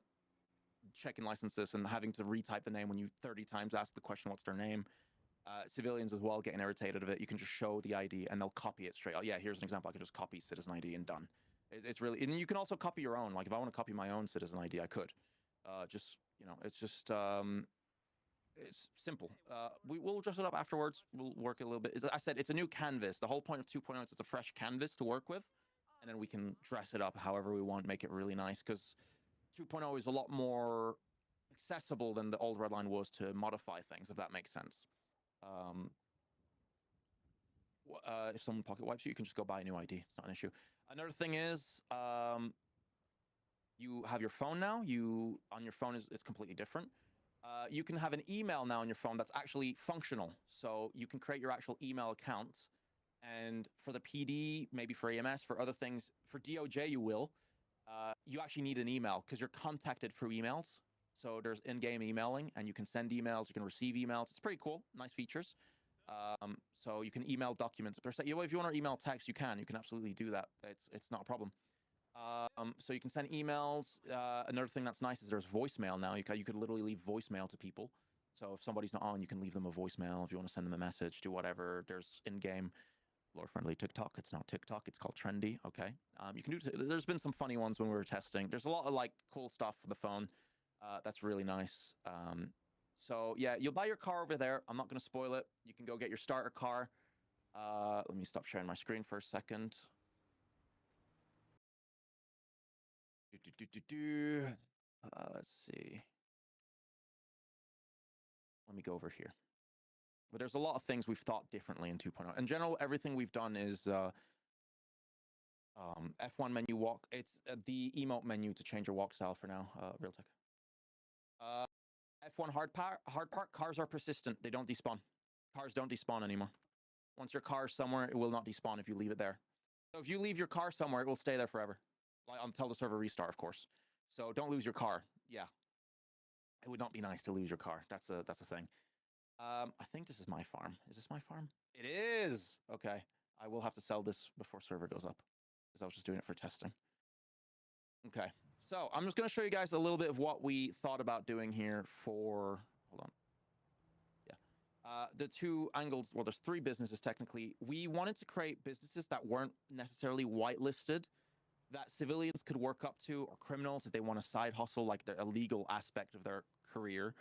checking licenses and having to retype the name when you 30 times ask the question, what's their name? Civilians as well getting irritated of it. You can just show the ID and they'll copy it straight. Oh yeah, here's an example. I can just copy citizen ID and done. It's really, and you can also copy your own. Like if I want to copy my own citizen ID, I could. Just, you know, it's just, it's simple. We'll dress it up afterwards. We'll work a little bit. As I said, it's a new canvas. The whole point of 2.0 is it's a fresh canvas to work with. And then we can dress it up however we want, make it really nice. Because 2.0 is a lot more accessible than the old Redline was to modify things, if that makes sense. If someone pocket wipes you, you can just go buy a new ID. It's not an issue. Another thing is, you have your phone now. On your phone it's completely different. You can have an email now on your phone that's actually functional. So you can create your actual email account. And for the PD, maybe for EMS, for other things, for DOJ you will. You actually need an email because you're contacted through emails. So there's in-game emailing, and you can send emails, you can receive emails. It's pretty cool, nice features. So you can email documents. If you want to email text, you can absolutely do that. It's not a problem. So you can send emails. Another thing that's nice is there's voicemail now. You could literally leave voicemail to people. So if somebody's not on, you can leave them a voicemail. If you want to send them a message, do whatever. There's in-game lore-friendly TikTok. It's not TikTok. It's called Trendy. Okay. You can do. There's been some funny ones when we were testing. There's a lot of like cool stuff for the phone. That's really nice. So yeah, you'll buy your car over there. I'm not going to spoil it. You can go get your starter car. Let me stop sharing my screen for a second. Let's see. Let me go over here. But there's a lot of things we've thought differently in 2.0. In general, everything we've done is F1 menu walk. It's the emote menu to change your walk style for now. Real tech. F1 hard park. Cars are persistent. They don't despawn. Cars don't despawn anymore. Once your car's somewhere, it will not despawn if you leave it there. So if you leave your car somewhere, it will stay there forever. Like until the server restart, of course. So don't lose your car. Yeah. It would not be nice to lose your car. That's a thing. I think this is my farm. Is this my farm? It is. Okay. I will have to sell this before server goes up because I was just doing it for testing. Okay. So I'm just going to show you guys a little bit of what we thought about doing here for, hold on. Yeah. The two angles, well, there's three businesses technically. We wanted to create businesses that weren't necessarily whitelisted, that civilians could work up to, or criminals if they want a side hustle, like the illegal aspect of their career.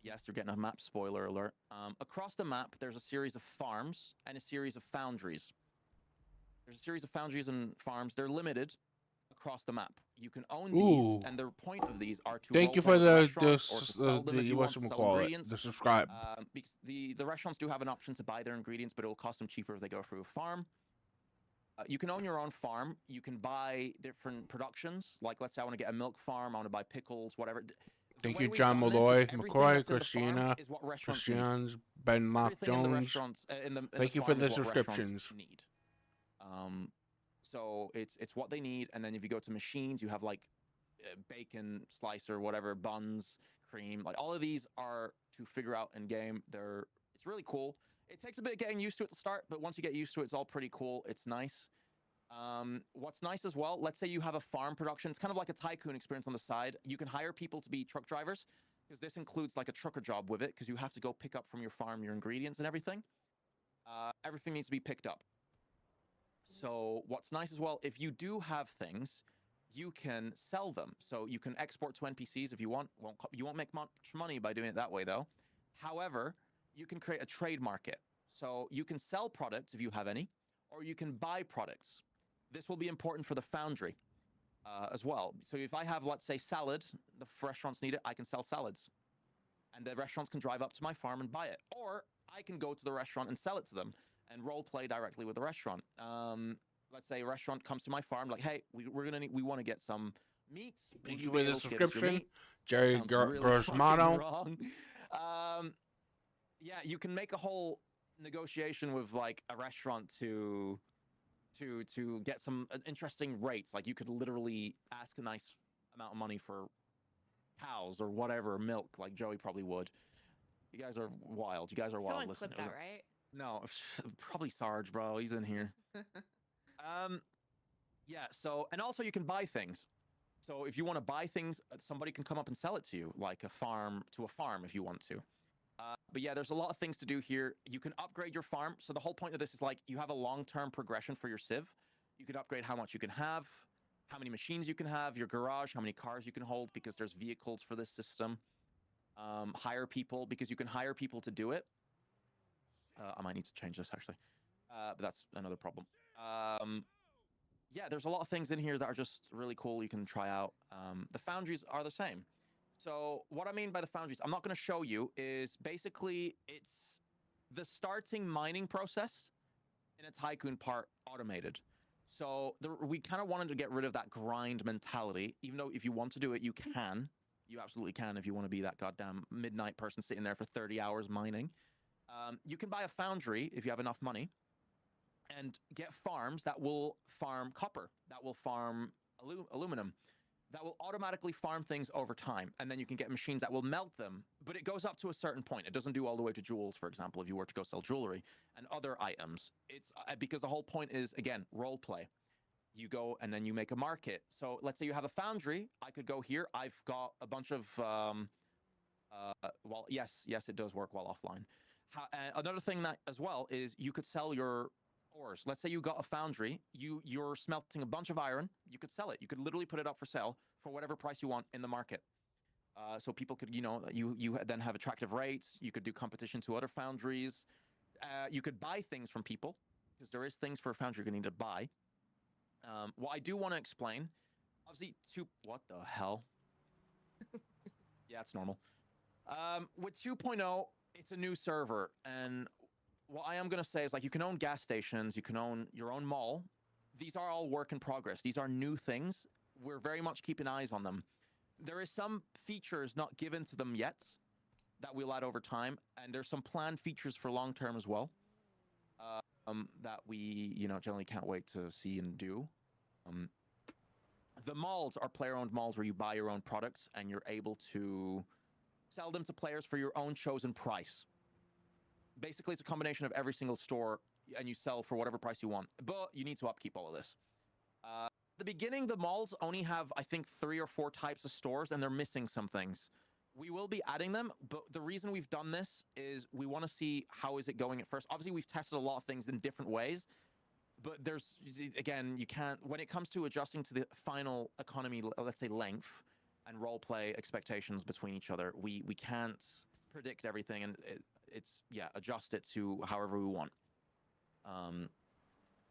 Yes, you're getting a map spoiler alert. Across the map, there's a series of farms and a series of foundries. There's a series of foundries and farms. They're limited across the map. You can own these, and the point of these are to Thank you for the subscribe. Because the restaurants do have an option to buy their ingredients, but it will cost them cheaper if they go through a farm. You can own your own farm. You can buy different productions. Like, let's say I want to get a milk farm. I want to buy pickles, whatever. Thank you, John Malloy, McCoy, Christina, Christians, Ben Lock Jones. Thank you for the subscriptions. So it's what they need, and then if you go to machines, you have like bacon slicer, whatever, buns, cream. Like all of these are to figure out in game. It's really cool. It takes a bit of getting used to it to start, but once you get used to it, it's all pretty cool. It's nice. What's nice as well, let's say you have a farm production. It's kind of like a tycoon experience on the side. You can hire people to be truck drivers, because this includes like a trucker job with it, because you have to go pick up from your farm your ingredients and everything. Everything needs to be picked up. So what's nice as well, if you do have things, you can sell them. So you can export to NPCs if you want. You won't make much money by doing it that way, though. However, you can create a trade market. So you can sell products if you have any, or you can buy products. This will be important for the foundry as well. So if I have, let's say, salad, the restaurants need it, I can sell salads. And the restaurants can drive up to my farm and buy it. Or I can go to the restaurant and sell it to them and role play directly with the restaurant. Let's say a restaurant comes to my farm, like, hey, we want to get some meat. Thank you for the subscription, Jerry Grosmano. Yeah, you can make a whole negotiation with like a restaurant to get some interesting rates. Like you could literally ask a nice amount of money for cows or whatever, milk, like Joey probably would. You guys are wild. You guys are wild listeners. Clip that, right? No, probably Sarge, bro. He's in here. Yeah, so, and also you can buy things. So if you want to buy things, somebody can come up and sell it to you, like a farm to a farm if you want to. But yeah, there's a lot of things to do here. You can upgrade your farm. So the whole point of this is like you have a long-term progression for your civ. You can upgrade how much you can have, how many machines you can have, your garage, how many cars you can hold, because there's vehicles for this system. Hire people, because you can hire people to do it. I might need to change this actually, but that's another problem. Yeah, there's a lot of things in here that are just really cool. You can try out. The foundries are the same. So what I mean by the foundries, I'm not going to show you, is basically it's the starting mining process in a tycoon part automated. So we kind of wanted to get rid of that grind mentality, even though if you want to do it, you can. You absolutely can if you want to be that goddamn midnight person sitting there for 30 hours mining. You can buy a foundry if you have enough money and get farms that will farm copper, that will farm aluminum, that will automatically farm things over time. And then you can get machines that will melt them, but it goes up to a certain point. It doesn't do all the way to jewels, for example, if you were to go sell jewelry and other items. It's because the whole point is, again, role play. You go and then you make a market. So let's say you have a foundry. I could go here. I've got a bunch of Well, yes, it does work while offline. Another thing that as well is you could sell your ores. Let's say you got a foundry, you're smelting a bunch of iron, you could sell it. You could literally put it up for sale for whatever price you want in the market. So people could, you then have attractive rates. You could do competition to other foundries. You could buy things from people because there is things for a foundry you're going to need to buy. What I do want to explain, obviously, what the hell? Yeah, it's normal. With 2.0, it's a new server, and what I am going to say is, like, you can own gas stations, you can own your own mall. These are all work in progress. These are new things. We're very much keeping eyes on them. There is some features not given to them yet that we'll add over time, and there's some planned features for long term as well that we, generally can't wait to see and do. The malls are player-owned malls where you buy your own products and you're able to sell them to players for your own chosen price. Basically, it's a combination of every single store, and you sell for whatever price you want. But you need to upkeep all of this. At the beginning, the malls only have, I think, 3 or 4 types of stores, and they're missing some things. We will be adding them, but the reason we've done this is we want to see how is it going at first. Obviously, we've tested a lot of things in different ways, but there's, again, you can't, when it comes to adjusting to the final economy, let's say length, and roleplay expectations between each other, we can't predict everything, and adjust it to however we want.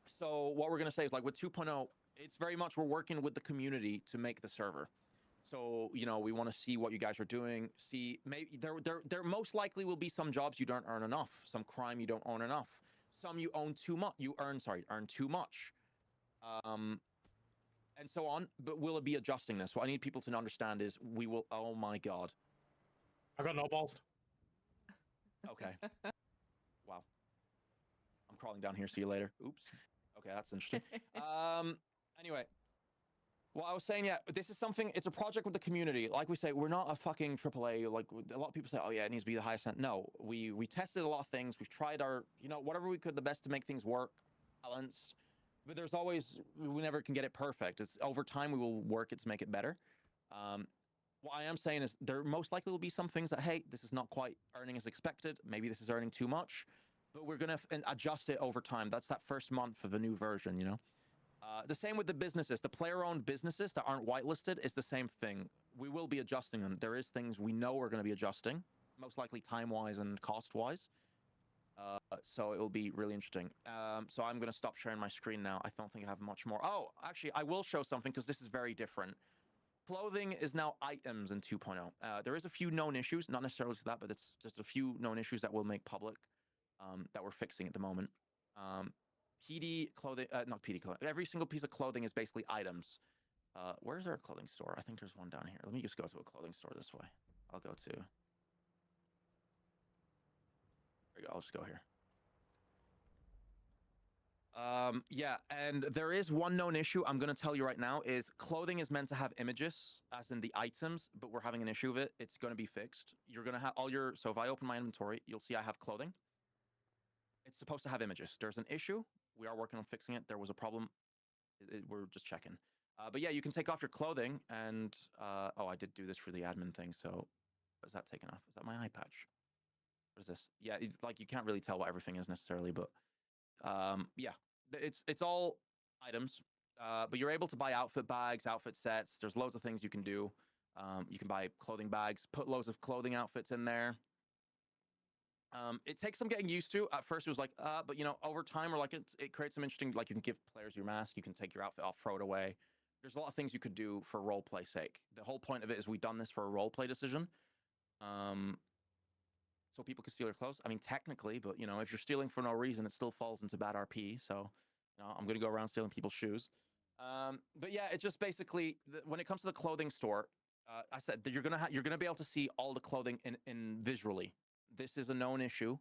So what we're going to say is, like, with 2.0, it's very much we're working with the community to make the server. So, we want to see what you guys are doing. See, maybe there most likely will be some jobs you don't earn enough, some crime you don't own enough, some you own too much. Earn too much, and so on. But we'll be adjusting this. What I need people to understand is we will. Oh my god, I got no balls. Okay. Wow. I'm crawling down here. See you later. Oops. Okay, that's interesting. Anyway. Well, I was saying, yeah, this is something, it's a project with the community. Like we say, we're not a fucking AAA. Like, a lot of people say, oh yeah, it needs to be the highest end. No, we tested a lot of things. We've tried our, whatever we could, the best to make things work, balanced. But there's always, we never can get it perfect. It's over time, we will work it to make it better. What I am saying is there most likely will be some things that, hey, this is not quite earning as expected. Maybe this is earning too much, but we're going to adjust it over time. That's that first month of a new version, The same with the businesses. The player-owned businesses that aren't whitelisted is the same thing. We will be adjusting them. There is things we know we're going to be adjusting, most likely time-wise and cost-wise. So it will be really interesting. So I'm going to stop sharing my screen now. I don't think I have much more. Oh, actually, I will show something because this is very different. Clothing is now items in 2.0. There is a few known issues, not necessarily that, but it's just a few known issues that we'll make public that we're fixing at the moment. PD clothing, not PD clothing. Every single piece of clothing is basically items. Where's our clothing store? I think there's one down here. Let me just go to a clothing store this way. I'll go to. There we go. I'll just go here. Yeah, and there is one known issue I'm going to tell you right now is clothing is meant to have images, as in the items, but we're having an issue with it. It's going to be fixed. You're going to have all your, so if I open my inventory, you'll see I have clothing. It's supposed to have images. There's an issue. We are working on fixing it. There was a problem. We're just checking. But yeah, you can take off your clothing and, oh, I did do this for the admin thing. So is that taken off? Is that my eye patch? What is this? Yeah, like you can't really tell what everything is necessarily, but yeah, it's all items. But you're able to buy outfit bags, outfit sets. There's loads of things you can do. You can buy clothing bags, put loads of clothing outfits in there. It takes some getting used to. At first, it was like, but over time, or like it creates some interesting. Like you can give players your mask, you can take your outfit off, throw it away. There's a lot of things you could do for roleplay sake. The whole point of it is we've done this for a roleplay decision, so people can steal your clothes. I mean, technically, but if you're stealing for no reason, it still falls into bad RP. So, I'm gonna go around stealing people's shoes. But yeah, it's just basically when it comes to the clothing store, I said that you're gonna be able to see all the clothing in visually. This is a known issue.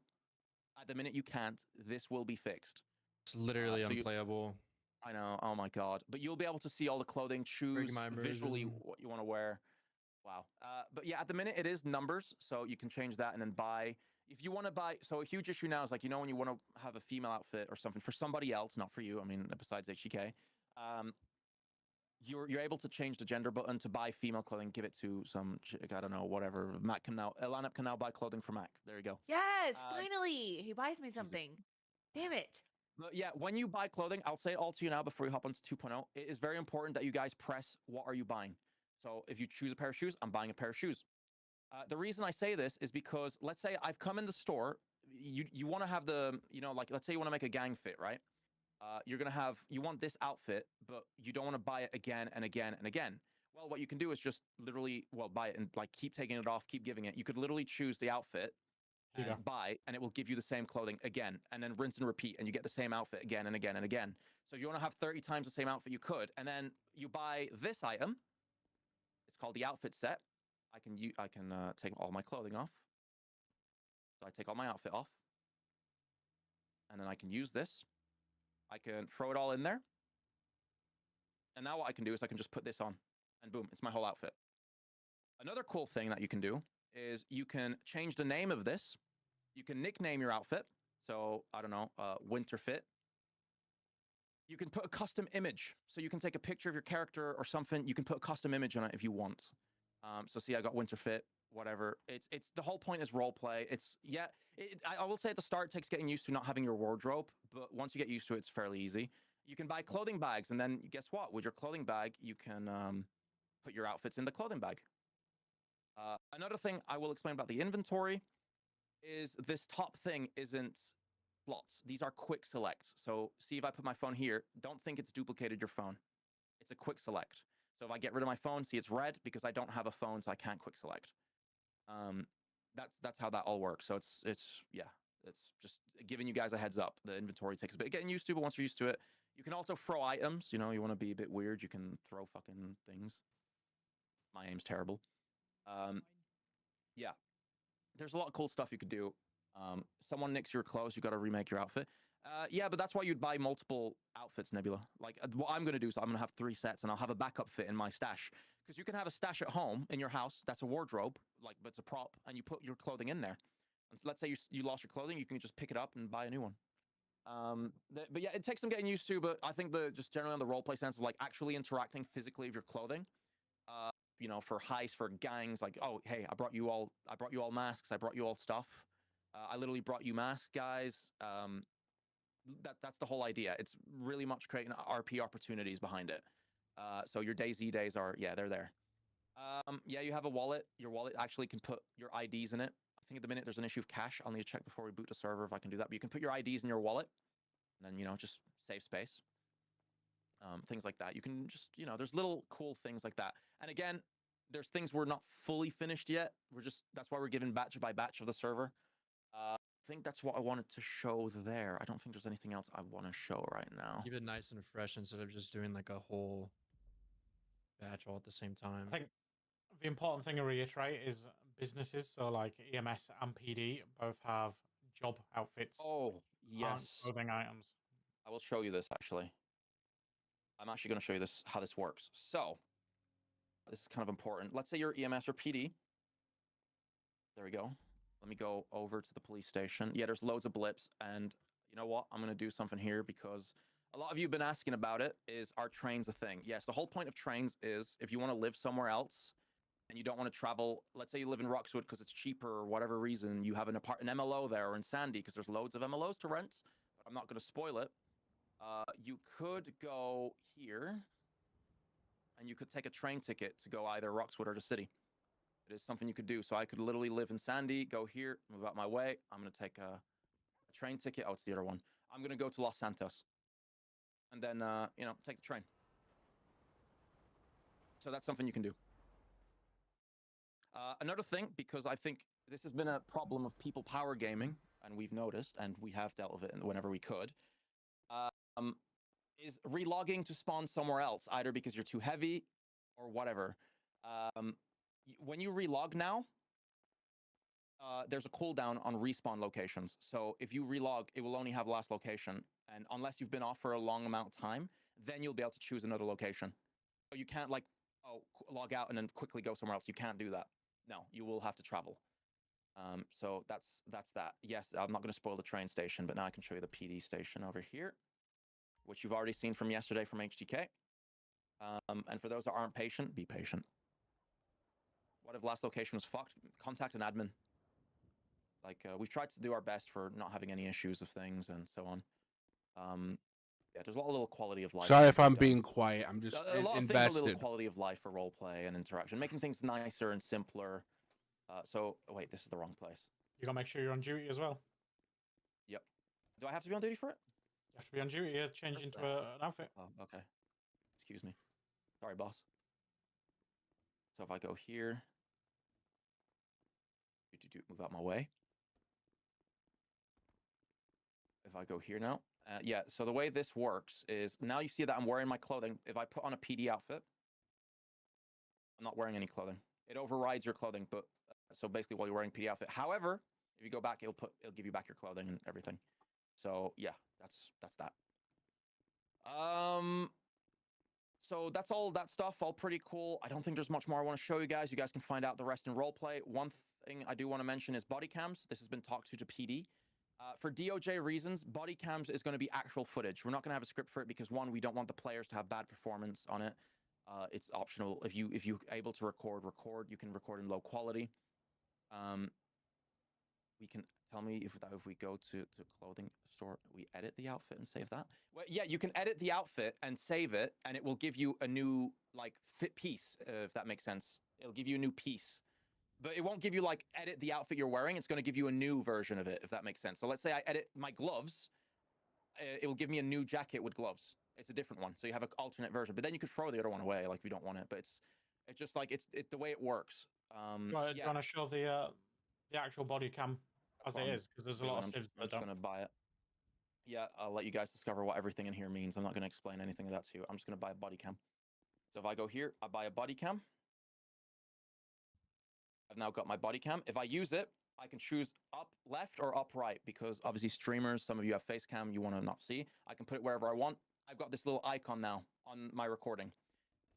At the minute you can't, this will be fixed. It's literally unplayable. I know. Oh my god. But you'll be able to see all the clothing, choose visually what you want to wear. Wow. But yeah, at the minute it is numbers, so you can change that and then buy. If you want to buy, so a huge issue now is like, when you want to have a female outfit or something for somebody else, not for you. I mean, besides HGK. you're able to change the gender button to buy female clothing, give it to some chick, I don't know, whatever. Mac can now, Elanip can now buy clothing for Mac. There you go. Yes, finally, he buys me something. Damn it. But yeah, when you buy clothing, I'll say it all to you now before we hop onto 2.0. It is very important that you guys press what are you buying. So if you choose a pair of shoes, I'm buying a pair of shoes. The reason I say this is because let's say I've come in the store. You want to have the, like let's say you want to make a gang fit, right? You want this outfit, but you don't want to buy it again and again and again. Well, what you can do is just literally, buy it and like keep taking it off, keep giving it. You could literally choose the outfit and buy, and it will give you the same clothing again, and then rinse and repeat, and you get the same outfit again and again and again. So if you want to have 30 times the same outfit, you could, and then you buy this item. It's called the outfit set. I can take all my clothing off. So I take all my outfit off, and then I can use this. I can throw it all in there. And now what I can do is I can just put this on, and boom, it's my whole outfit. Another cool thing that you can do is you can change the name of this. You can nickname your outfit. So, I don't know, winter fit. You can put a custom image. So you can take a picture of your character or something. You can put a custom image on it if you want. So see, I got winter fit, whatever. It's the whole point is role play. I will say at the start, it takes getting used to not having your wardrobe. But once you get used to it, it's fairly easy. You can buy clothing bags. And then guess what? With your clothing bag, you can put your outfits in the clothing bag. Another thing I will explain about the inventory is this top thing isn't slots. These are quick selects. So see if I put my phone here, don't think it's duplicated your phone. It's a quick select. So if I get rid of my phone, see it's red because I don't have a phone, so I can't quick select. That's how that all works. So it's just giving you guys a heads up. The inventory takes a bit getting used to, but once you're used to it, you can also throw items. You want to be a bit weird, you can throw fucking things. My aim's terrible. Yeah, there's a lot of cool stuff you could do. Someone nicks your clothes, you got to remake your outfit. Yeah, but that's why you'd buy multiple outfits, Nebula. Like what I'm going to do is I'm going to have 3 sets, and I'll have a backup fit in my stash. Because you can have a stash at home in your house. That's a wardrobe, but it's a prop, and you put your clothing in there. And so let's say you lost your clothing, you can just pick it up and buy a new one. But yeah, it takes some getting used to. But I think just generally on the roleplay sense of like actually interacting physically with your clothing. For heists, for gangs, like, oh, hey, I brought you all masks, I brought you all stuff. I literally brought you masks, guys. That's the whole idea. It's really much creating RP opportunities behind it. So your DayZ days are, they're there. Yeah, you have a wallet. Your wallet actually can put your IDs in it. I think at the minute there's an issue of cache. I'll need to check before we boot the server if I can do that. But you can put your IDs in your wallet, and then, just save space. Things like that. You can just, there's little cool things like that. And again, there's things we're not fully finished yet. That's why we're given batch by batch of the server. I think that's what I wanted to show there. I don't think there's anything else I want to show right now. Keep it nice and fresh instead of just doing like a whole batch all at the same time. I think the important thing to reiterate is businesses, so like EMS and PD, both have job outfits. Oh, yes. Clothing items. I will show you this, actually. I'm actually going to show you how this works. So, this is kind of important. Let's say you're EMS or PD. There we go. Let me go over to the police station. Yeah, there's loads of blips. And you know what? I'm going to do something here because a lot of you have been asking about it. Are trains a thing? Yes, the whole point of trains is if you want to live somewhere else and you don't want to travel, let's say you live in Roxwood because it's cheaper or whatever reason, you have an MLO there, or in Sandy because there's loads of MLOs to rent. But I'm not going to spoil it. You could go here, and you could take a train ticket to go either Roxwood or the city. It is something you could do. So I could literally live in Sandy, go here, move out my way. I'm going to take a train ticket. Oh, it's the other one. I'm going to go to Los Santos, and then, take the train. So that's something you can do. Another thing, because I think this has been a problem of people power gaming, and we've noticed, and we have dealt with it whenever we could, is relogging to spawn somewhere else, either because you're too heavy or whatever. When you relog now, there's a cooldown on respawn locations. So if you relog, it will only have last location. And unless you've been off for a long amount of time, then you'll be able to choose another location. So you can't log out and then quickly go somewhere else. You can't do that. No, you will have to travel. So that's that. Yes, I'm not going to spoil the train station, but now I can show you the PD station over here, which you've already seen from yesterday from HTK. And for those that aren't patient, be patient. What if last location was fucked? Contact an admin. Like, we've tried to do our best for not having any issues of things and so on. Yeah, there's a lot of little quality of life. Sorry if I'm being quiet. I'm just a lot of invested. things are little quality of life for roleplay and interaction, making things nicer and simpler. So, wait, this is the wrong place. You gotta make sure you're on duty as well. Yep. Do I have to be on duty for it? You have to be on duty. Change into an outfit. Oh, okay. Excuse me. Sorry, boss. So if I go here, move out my way. If I go here now, yeah. So the way this works is now you see that I'm wearing my clothing. If I put on a PD outfit, I'm not wearing any clothing. It overrides your clothing, but so basically while you're wearing PD outfit. However, if you go back, it'll give you back your clothing and everything. So yeah, that's that. So that's all that stuff, all pretty cool. I don't think there's much more I want to show you guys. You guys can find out the rest in roleplay. One thing I do want to mention is body cams. This has been talked to PD. For DOJ reasons, body cams is going to be actual footage. We're not going to have a script for it because one, we don't want the players to have bad performance on it. It's optional. If you're able to record. You can record in low quality. We can tell me if we go to clothing store, we edit the outfit and save that. Well, yeah, you can edit the outfit and save it, and it will give you a new like fit piece, if that makes sense. It'll give you a new piece, but it won't give you like edit the outfit you're wearing. It's going to give you a new version of it, if that makes sense. So let's say I edit my gloves, it will give me a new jacket with gloves. It's a different one, so you have an alternate version. But then you could throw the other one away, like if you don't want it. But it's just like it's the way it works. Do you want to show the actual body cam as it is? Because there's a lot of civs that I'm just going to buy it. Yeah, I'll let you guys discover what everything in here means. I'm not going to explain anything of that to you. I'm just going to buy a body cam. So if I go here, I buy a body cam. I've now got my body cam. If I use it, I can choose up left or up right, because obviously streamers, some of you have face cam you want to not see. I can put it wherever I want. I've got this little icon now on my recording.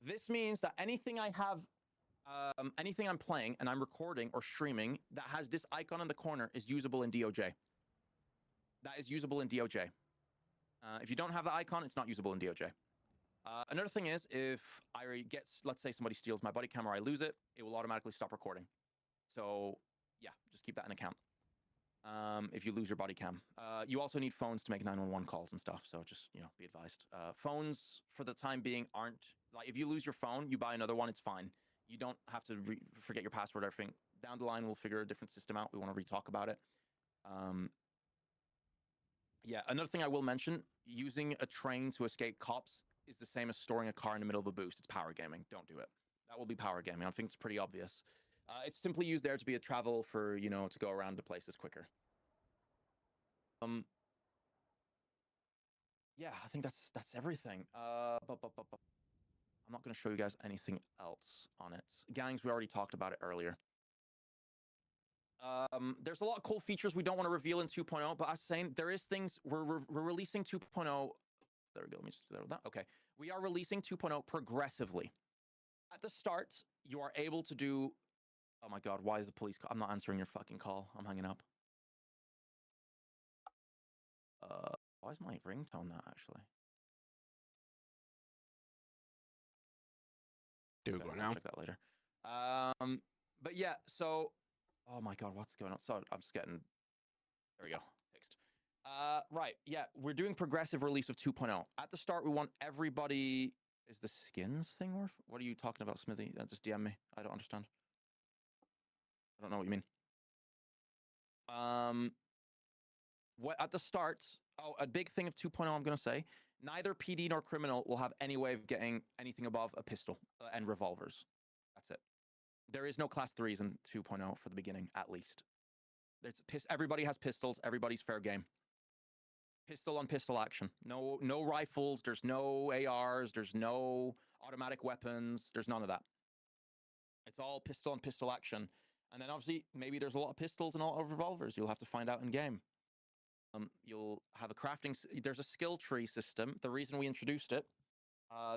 This means that anything I have, anything I'm playing and I'm recording or streaming that has this icon in the corner is usable in DOJ. That is usable in DOJ. If you don't have the icon, it's not usable in DOJ. Another thing is, if I get, let's say somebody steals my body camera, I lose it, it will automatically stop recording. So yeah, just keep that in account. If you lose your body cam. You also need phones to make 911 calls and stuff, so just, you know, be advised. Phones, for the time being, aren't, like, if you lose your phone, you buy another one, it's fine. You don't have to forget your password or everything. Down the line, we'll figure a different system out. We want to re-talk about it. Yeah, another thing I will mention, using a train to escape cops is the same as storing a car in the middle of a boost. It's power gaming. Don't do it. That will be power gaming. I think it's pretty obvious. It's simply used there to be a travel for, you know, to go around the places quicker. Yeah, I think that's everything. I'm not going to show you guys anything else on it. Gangs, we already talked about it earlier. There's a lot of cool features we don't want to reveal in 2.0, but I was saying there is things we're releasing 2.0. There we go. Let me just do that with that. Okay. We are releasing 2.0 progressively. At the start, you are able to do... Oh my God, why is the police call? I'm not answering your fucking call. I'm hanging up. Why is my ringtone that, actually? Do it now. Check that later. But yeah, so... Oh my God, what's going on? So I'm just getting... There we go. Fixed. Right, yeah, we're doing progressive release of 2.0. At the start, we want everybody... Is the skins thing worth? What are you talking about, Smithy? Just DM me. I don't understand. I don't know what you mean. What at the start? Oh, a big thing of 2.0. I'm gonna say neither PD nor criminal will have any way of getting anything above a pistol and revolvers. That's it. There is no class 3s in 2.0 for the beginning, at least. Everybody has pistols. Everybody's fair game. Pistol on pistol action. No rifles. There's no ARs. There's no automatic weapons. There's none of that. It's all pistol on pistol action. And then obviously, maybe there's a lot of pistols and a lot of revolvers. You'll have to find out in game. You'll have a crafting... There's a skill tree system. The reason we introduced it,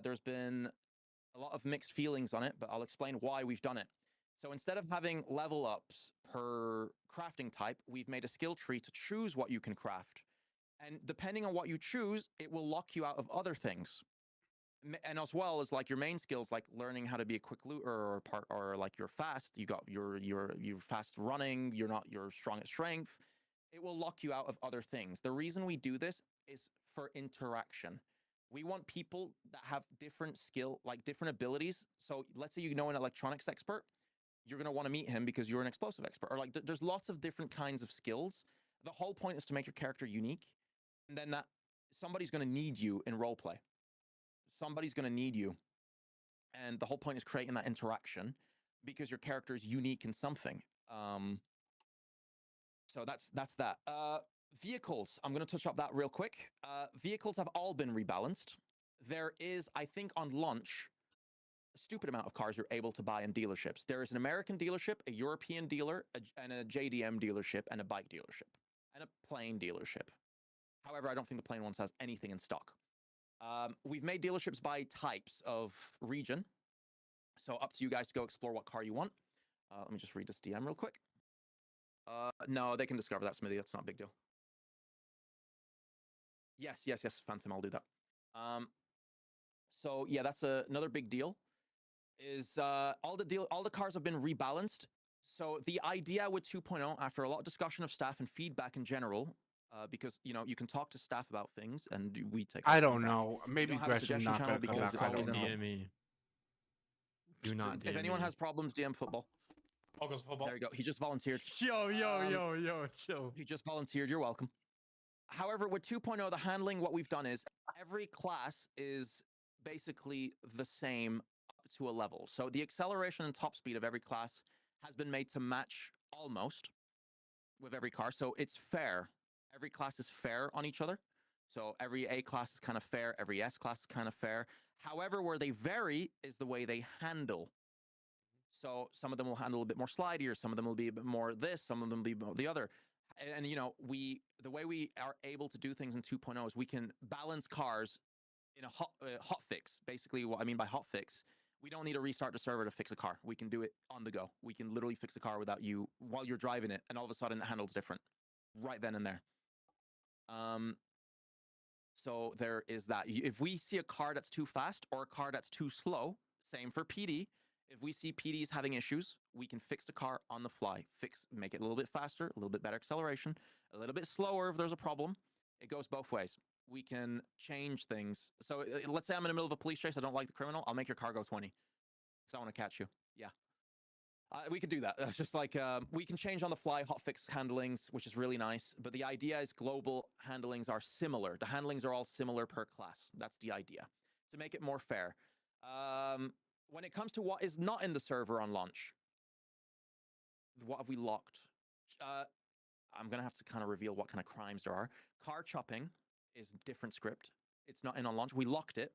there's been a lot of mixed feelings on it, but I'll explain why we've done it. So instead of having level ups per crafting type, we've made a skill tree to choose what you can craft. And depending on what you choose, it will lock you out of other things. and as well as like your main skills, like learning how to be a quick looter or like you're fast. You got you're fast running. You're strong at strength. It will lock you out of other things. The reason we do this is for interaction. We want people that have different different abilities. So let's say you know an electronics expert, you're going to want to meet him because you're an explosive expert. Or like there's lots of different kinds of skills. The whole point is to make your character unique, and then that somebody's going to need you in roleplay. Somebody's going to need you, and the whole point is creating that interaction because your character is unique in something. So that's that. Vehicles, I'm going to touch up that real quick. Vehicles have all been rebalanced. There is, I think, on launch, a stupid amount of cars you're able to buy in dealerships. There is an American dealership, a European dealer, and a JDM dealership, and a bike dealership, and a plane dealership. However, I don't think the plane ones has anything in stock. We've made dealerships by types of region. So up to you guys to go explore what car you want. Let me just read this DM real quick. No, they can discover that, Smithy. That's not a big deal. Yes, Phantom, I'll do that. So yeah, that's another big deal. Is all the cars have been rebalanced. So the idea with 2.0, after a lot of discussion of staff and feedback in general, because you can talk to staff about things, and we take. I don't know. Maybe Greg should not channel because it's always in DM me. Do not DM If anyone me. has problems, DM football. August football. There you go. He just volunteered. Yo, chill. He just volunteered. You're welcome. However, with 2.0, the handling, what we've done is every class is basically the same up to a level. So the acceleration and top speed of every class has been made to match almost with every car. So it's fair. Every class is fair on each other. So every A class is kind of fair. Every S class is kind of fair. However, where they vary is the way they handle. So some of them will handle a bit more slidier. Some of them will be a bit more this. Some of them will be more the other. And the way we are able to do things in 2.0 is we can balance cars in a hot fix. Basically, what I mean by hot fix, we don't need to restart the server to fix a car. We can do it on the go. We can literally fix a car without you while you're driving it, and all of a sudden it handles different right then and there. So there is that. If we see a car that's too fast or a car that's too slow, same for PD. If we see PDs having issues, we can fix the car on the fly. Make it a little bit faster, a little bit better acceleration, a little bit slower if there's a problem. It goes both ways. We can change things. So let's say I'm in the middle of a police chase. I don't like the criminal. I'll make your car go 20 because I want to catch you. Yeah. We could do that. It's just like we can change on the fly hotfix handlings, which is really nice. But the idea is global handlings are similar. The handlings are all similar per class. That's the idea, to make it more fair. When it comes to what is not in the server on launch, what have we locked? I'm going to have to kind of reveal what kind of crimes there are. Car chopping is different script. It's not in on launch. We locked it.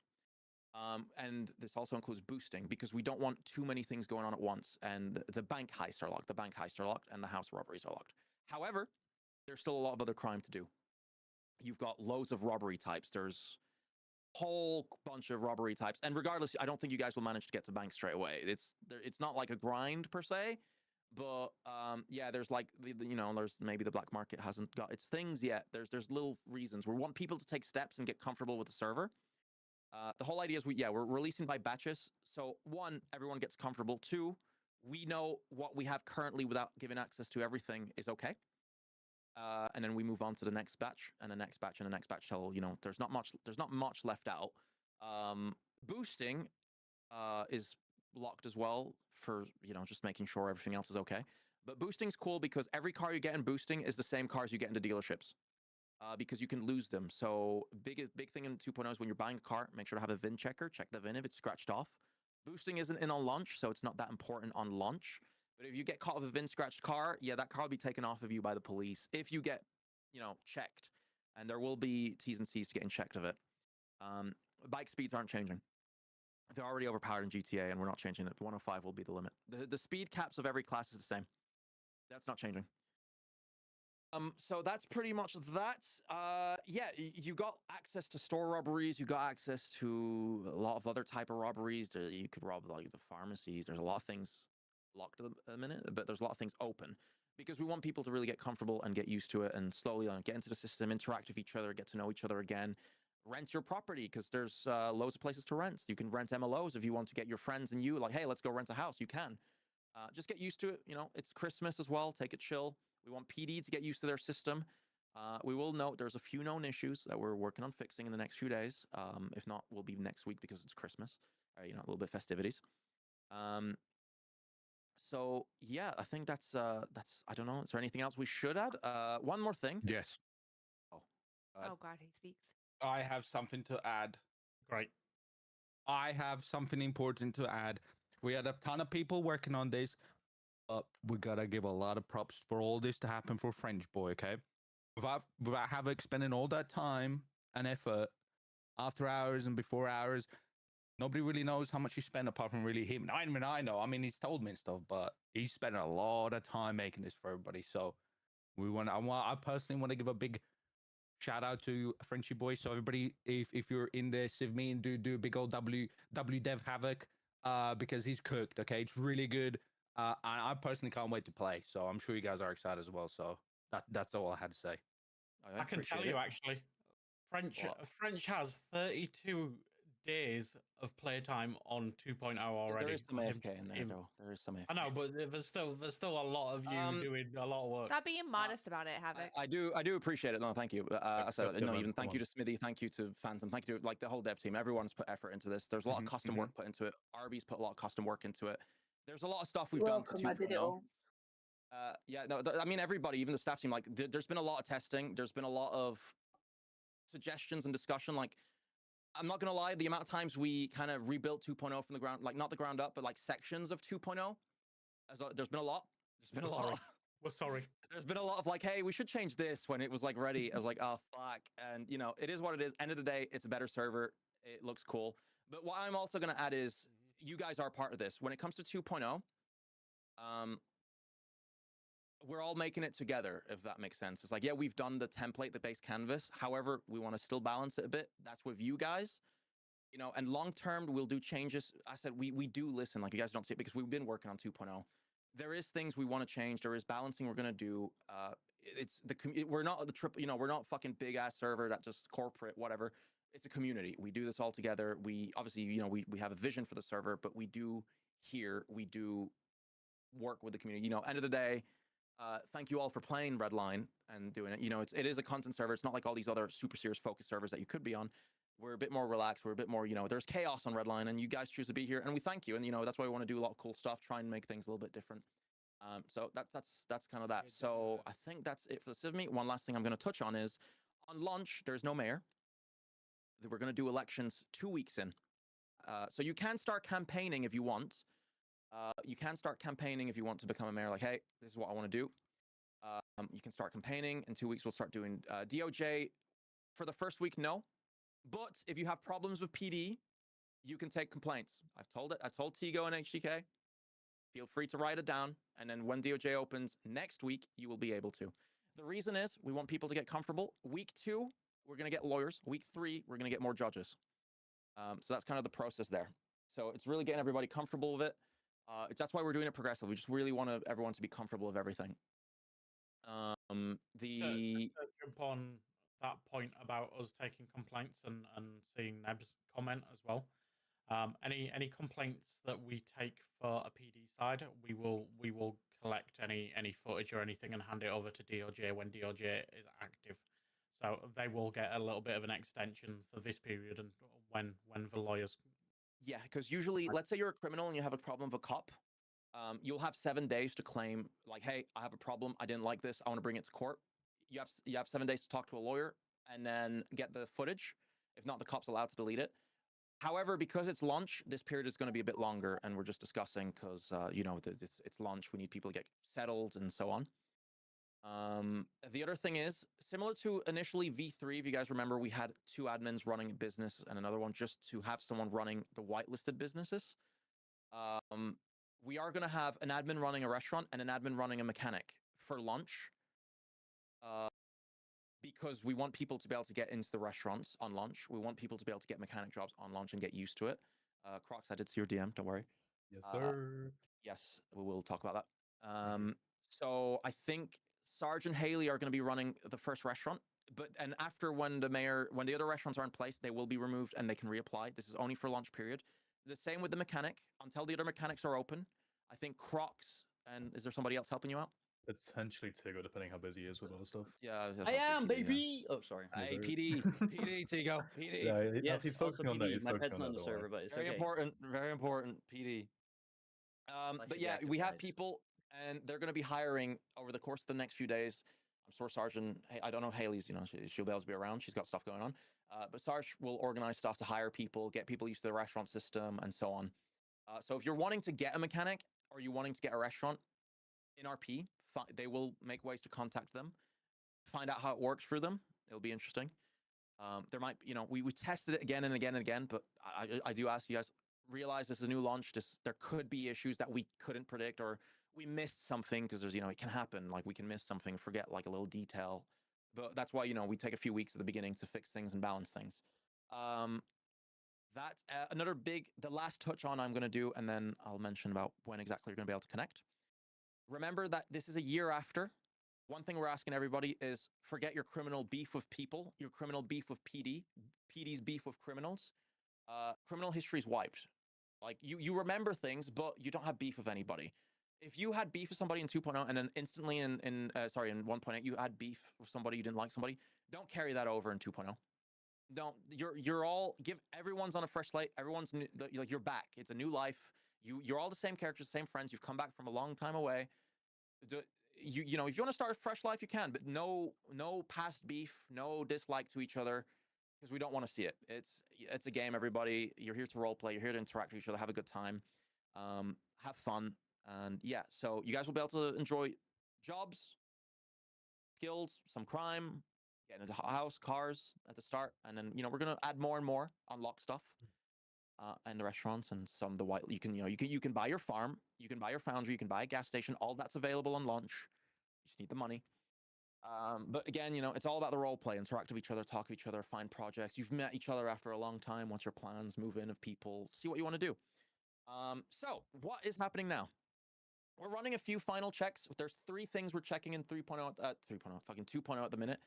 And this also includes boosting because we don't want too many things going on at once. And the bank heists are locked. The bank heists are locked and the house robberies are locked. However, there's still a lot of other crime to do. You've got loads of robbery types. There's a whole bunch of robbery types. And regardless, I don't think you guys will manage to get to bank straight away. It's not like a grind per se. But yeah, there's like there's maybe the black market hasn't got its things yet. There's little reasons. We want people to take steps and get comfortable with the server. The whole idea is we're releasing by batches. So 1, everyone gets comfortable. 2, we know what we have currently without giving access to everything is okay. And then we move on to the next batch and the next batch and the next batch till there's not much left out. Boosting is locked as well for just making sure everything else is okay. But boosting's cool because every car you get in boosting is the same cars you get into dealerships. Because you can lose them. So big thing in 2.0 is when you're buying a car, make sure to have a VIN checker. Check the VIN if it's scratched off. Boosting isn't in on launch, so it's not that important on launch. But if you get caught with a VIN scratched car, yeah, that car will be taken off of you by the police if you get, checked. And there will be T's and C's to getting checked of it. Bike speeds aren't changing. They're already overpowered in GTA, and we're not changing it. 105 will be the limit. The speed caps of every class is the same. That's not changing. So that's pretty much that. Yeah, you got access to store robberies. You got access to a lot of other type of robberies. You could rob like the pharmacies. There's a lot of things locked at the minute, but there's a lot of things open because we want people to really get comfortable and get used to it and slowly get into the system, interact with each other, get to know each other again. rent your property, because there's loads of places to rent. You can rent MLOs if you want to get your friends and you like, hey, let's go rent a house. You can. Just get used to it. You know, it's Christmas as well. Take it chill. We want PD to get used to their system. We will note there's a few known issues that we're working on fixing in the next few days. If not, we'll be next week because it's Christmas. You know, a little bit festivities. So yeah, I think that's I don't know. Is there anything else we should add? One more thing. Yes. Oh, go ahead. Oh God, he speaks. I have something to add. Great. I have something important to add. We had a ton of people working on this. We gotta give a lot of props for all this to happen for French Boy, okay? Without Havoc spending all that time and effort after hours and before hours, nobody really knows how much he spent apart from really him. I mean, I know. I mean, he's told me and stuff, but he's spent a lot of time making this for everybody. So I personally want to give a big shout out to Frenchy Boy. So everybody, if you're in the Civ meeting, do a big old WDev Havoc, because he's cooked. Okay, it's really good. I personally can't wait to play. So I'm sure you guys are excited as well. So that's all I had to say. I can tell you actually, French has 32 days of playtime on 2.0 already. There is some AFK in there, though. There is some AFK. I know, but there's still a lot of you doing a lot of work. Stop being modest about it, Havoc. I do appreciate it. No, thank you. I said no. Even thank you to Smithy. Thank you to Phantom. Thank you to like the whole dev team. Everyone's put effort into this. There's a lot of custom work put into it. RB's put a lot of custom work into it. There's a lot of stuff we've done to 2.0. I did it all. Yeah, no, I mean everybody, even the staff team. Like, there's been a lot of testing. There's been a lot of suggestions and discussion. Like, I'm not gonna lie, the amount of times we kind of rebuilt 2.0 from the ground, like not the ground up, but like sections of 2.0. There's been a lot. There's been a lot. We're sorry. There's been a lot of like, hey, we should change this when it was like ready. I was like, oh fuck, and you know, it is what it is. End of the day, it's a better server. It looks cool. But what I'm also gonna add is, you guys are part of this. When it comes to 2.0, we're all making it together, if that makes sense. It's like, yeah, we've done the template, the base canvas. However, we want to still balance it a bit. That's with you guys, you know, and long term, we'll do changes. I said, we do listen, like you guys don't see it because we've been working on 2.0. There is things we want to change. There is balancing we're going to do. We're not the triple, you know, we're not fucking big ass server that just corporate, whatever. It's a community. We do this all together. We obviously, you know, we have a vision for the server, but we do work with the community. You know, end of the day, thank you all for playing Redline and doing it. You know, it is a content server. It's not like all these other super serious focus servers that you could be on. We're a bit more relaxed. We're a bit more, you know, there's chaos on Redline, and you guys choose to be here, and we thank you. And you know, that's why we want to do a lot of cool stuff, try and make things a little bit different. So that's kind of that. So I think that's it for the Civ Meet. One last thing I'm going to touch on is, on launch, there's no mayor. We're going to do elections 2 weeks in. So you can start campaigning if you want. You can start campaigning if you want to become a mayor. Like, hey, this is what I want to do. You can start campaigning. In 2 weeks, we'll start doing DOJ. For the first week, no. But if you have problems with PD, you can take complaints. I've told Tigo and HDK. Feel free to write it down. And then when DOJ opens next week, you will be able to. The reason is we want people to get comfortable. Week 2, we're going to get lawyers. Week 3, we're going to get more judges. So that's kind of the process there. So it's really getting everybody comfortable with it. That's why we're doing it progressive. We just really want everyone to be comfortable with everything. To jump on that point about us taking complaints and seeing Neb's comment as well. Any complaints that we take for a PD side, we will collect any footage or anything and hand it over to DOJ when DOJ is active. So they will get a little bit of an extension for this period and when the lawyers. Yeah, because usually, let's say you're a criminal and you have a problem with a cop, you'll have 7 days to claim, like, hey, I have a problem. I didn't like this. I want to bring it to court. You have 7 days to talk to a lawyer and then get the footage. If not, the cop's allowed to delete it. However, because it's launch, this period is going to be a bit longer, and we're just discussing because you know, it's launch. We need people to get settled and so on. The other thing is, similar to initially V3, if you guys remember, we had 2 admins running a business and another one just to have someone running the whitelisted businesses. We are going to have an admin running a restaurant and an admin running a mechanic for launch. Because we want people to be able to get into the restaurants on launch. We want people to be able to get mechanic jobs on launch and get used to it. Crocs, I did see your DM, don't worry. Yes, sir. Yes, we will talk about that. So I think Sarge and Haley are going to be running the first restaurant. and after when the other restaurants are in place, they will be removed and they can reapply. This is only for launch period. The same with the mechanic until the other mechanics are open. I think Crocs and is there somebody else helping you out? Potentially Tigo, depending how busy he is with other stuff. Yeah, I am, PD, yeah. baby. Oh, sorry. Hey, Wizard. PD, Tigo, PD. Yeah, Yes, he's also focusing on that. PD. He's My focusing pet's on not on that, the don't worry. server, but it's Very okay. important, very important, PD. Flash But should be yeah, active, we have guys. people, and they're going to be hiring over the course of the next few days. I'm sure Sergeant, I don't know Haley's, she'll be able to be around. She's got stuff going on. But Sarge will organize stuff to hire people, get people used to the restaurant system, and so on. So if you're wanting to get a mechanic or you're wanting to get a restaurant in RP, they will make ways to contact them, find out how it works for them. It'll be interesting. There might, we tested it again and again and again, but I do ask you guys, realize this is a new launch. There could be issues that we couldn't predict, or we missed something because there's, it can happen. Like we can miss something, forget like a little detail, but that's why, we take a few weeks at the beginning to fix things and balance things. That's another the last touch on I'm going to do, and then I'll mention about when exactly you're going to be able to connect. Remember that this is a year after. One thing we're asking everybody is forget your criminal beef with people, your criminal beef with PD, PD's beef with criminals. Criminal history is wiped. Like you remember things, but you don't have beef with anybody. If you had beef with somebody in 2.0 and then instantly in 1.8 you had beef with somebody, you didn't like somebody, don't carry that over in 2.0. Don't. You're all everyone's on a fresh slate. Everyone's new, like you're back. It's a new life. You're all the same characters, same friends. You've come back from a long time away. If you want to start a fresh life, you can, but no past beef, no dislike to each other, because we don't want to see it. It's a game, everybody. You're here to roleplay. You're here to interact with each other, have a good time, have fun, and yeah. So you guys will be able to enjoy jobs, skills, some crime, getting into house, cars at the start, and then we're gonna add more and more, unlock stuff. And the restaurants and some of the white, you can buy your farm, you can buy your foundry, you can buy a gas station. All that's available on launch. You just need the money. But again, it's all about the role play, interact with each other, talk to each other, find projects. You've met each other after a long time. What's your plans? Move in of people. See what you want to do. So what is happening now? We're running a few final checks. There's 3 things we're checking in 3.0, fucking 2.0 at the minute.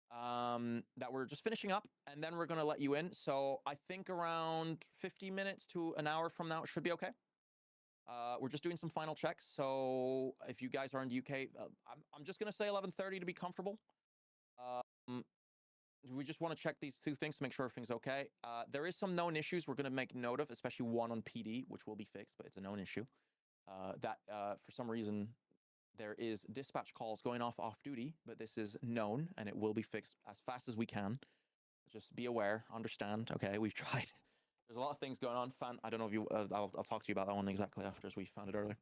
That we're just finishing up, and then we're going to let you in. So I think around 50 minutes to an hour from now, it should be okay. We're just doing some final checks. So if you guys are in the UK, I'm just going to say 11:30 to be comfortable. We just want to check these 2 things to make sure everything's okay. There is some known issues we're going to make note of, especially one on PD, which will be fixed, but it's a known issue. That for some reason, there is dispatch calls going off duty, but this is known and it will be fixed as fast as we can. Just be aware, understand. Okay, we've tried. There's a lot of things going on. I don't know if you. I'll talk to you about that one exactly after, as we found it earlier.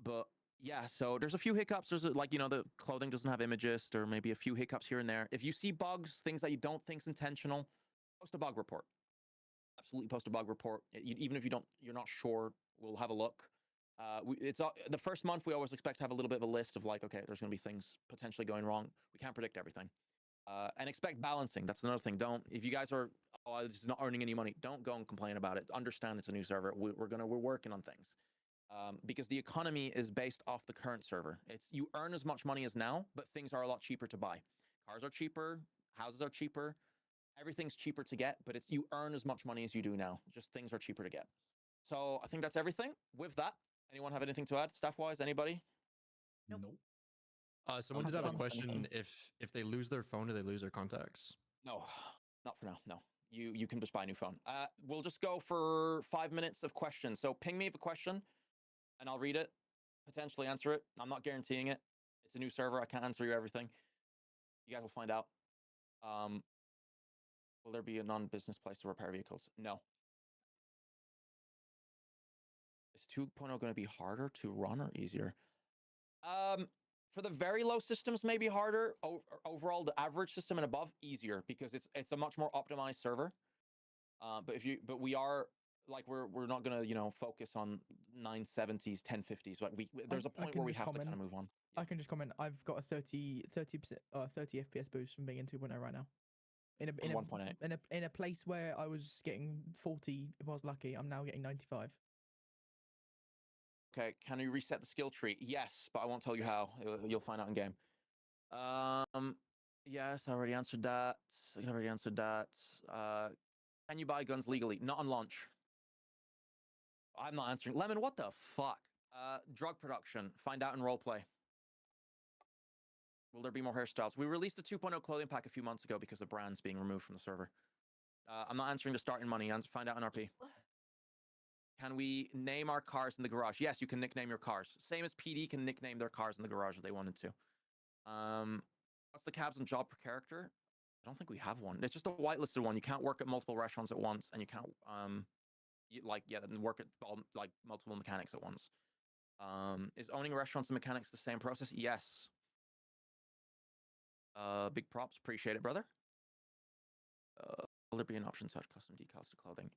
But yeah, so there's a few hiccups. There's the clothing doesn't have images, or maybe a few hiccups here and there. If you see bugs, things that you don't think's intentional, post a bug report. Absolutely, post a bug report. Even if you're not sure, we'll have a look. It's the first month. We always expect to have a little bit of a list of okay, there's going to be things potentially going wrong. We can't predict everything, and expect balancing. That's another thing. If you guys are, this is not earning any money, don't go and complain about it. Understand it's a new server. We're working on things, because the economy is based off the current server. You earn as much money as now, but things are a lot cheaper to buy. Cars are cheaper, houses are cheaper, everything's cheaper to get, but you earn as much money as you do now. Just things are cheaper to get. So I think that's everything. With that, anyone have anything to add, staff-wise? Anybody? Nope. Someone did have a question. If they lose their phone, do they lose their contacts? No, not for now. No, you can just buy a new phone. We'll just go for 5 minutes of questions. So ping me with a question, and I'll read it, potentially answer it. I'm not guaranteeing it. It's a new server. I can't answer you everything. You guys will find out. Will there be a non-business place to repair vehicles? No. Is 2.0 going to be harder to run or easier? For the very low systems, maybe harder. Overall, the average system and above, easier, because it's a much more optimized server. But we are we're not gonna focus on 970s, 1050s. Like there's a point where we have to kind of move on. I can just comment. I've got a 30 FPS boost from being in 2.0 right now. In a 1.8. In a place where I was getting 40 if I was lucky, I'm now getting 95. Okay, can you reset the skill tree? Yes, but I won't tell you how. You'll find out in game. Yes, I already answered that. I already answered that. Can you buy guns legally? Not on launch. I'm not answering. Lemon, what the fuck? Drug production. Find out in roleplay. Will there be more hairstyles? We released a 2.0 clothing pack a few months ago because of brands being removed from the server. I'm not answering the starting money. Find out in RP. Can we name our cars in the garage? Yes, you can nickname your cars. Same as PD can nickname their cars in the garage if they wanted to. What's the cabs and job per character? I don't think we have one. It's just a whitelisted one. You can't work at multiple restaurants at once, and you can't then work at like multiple mechanics at once. Is owning restaurants and mechanics the same process? Yes. Big props. Appreciate it, brother. Will there be an option to add custom decals to clothing?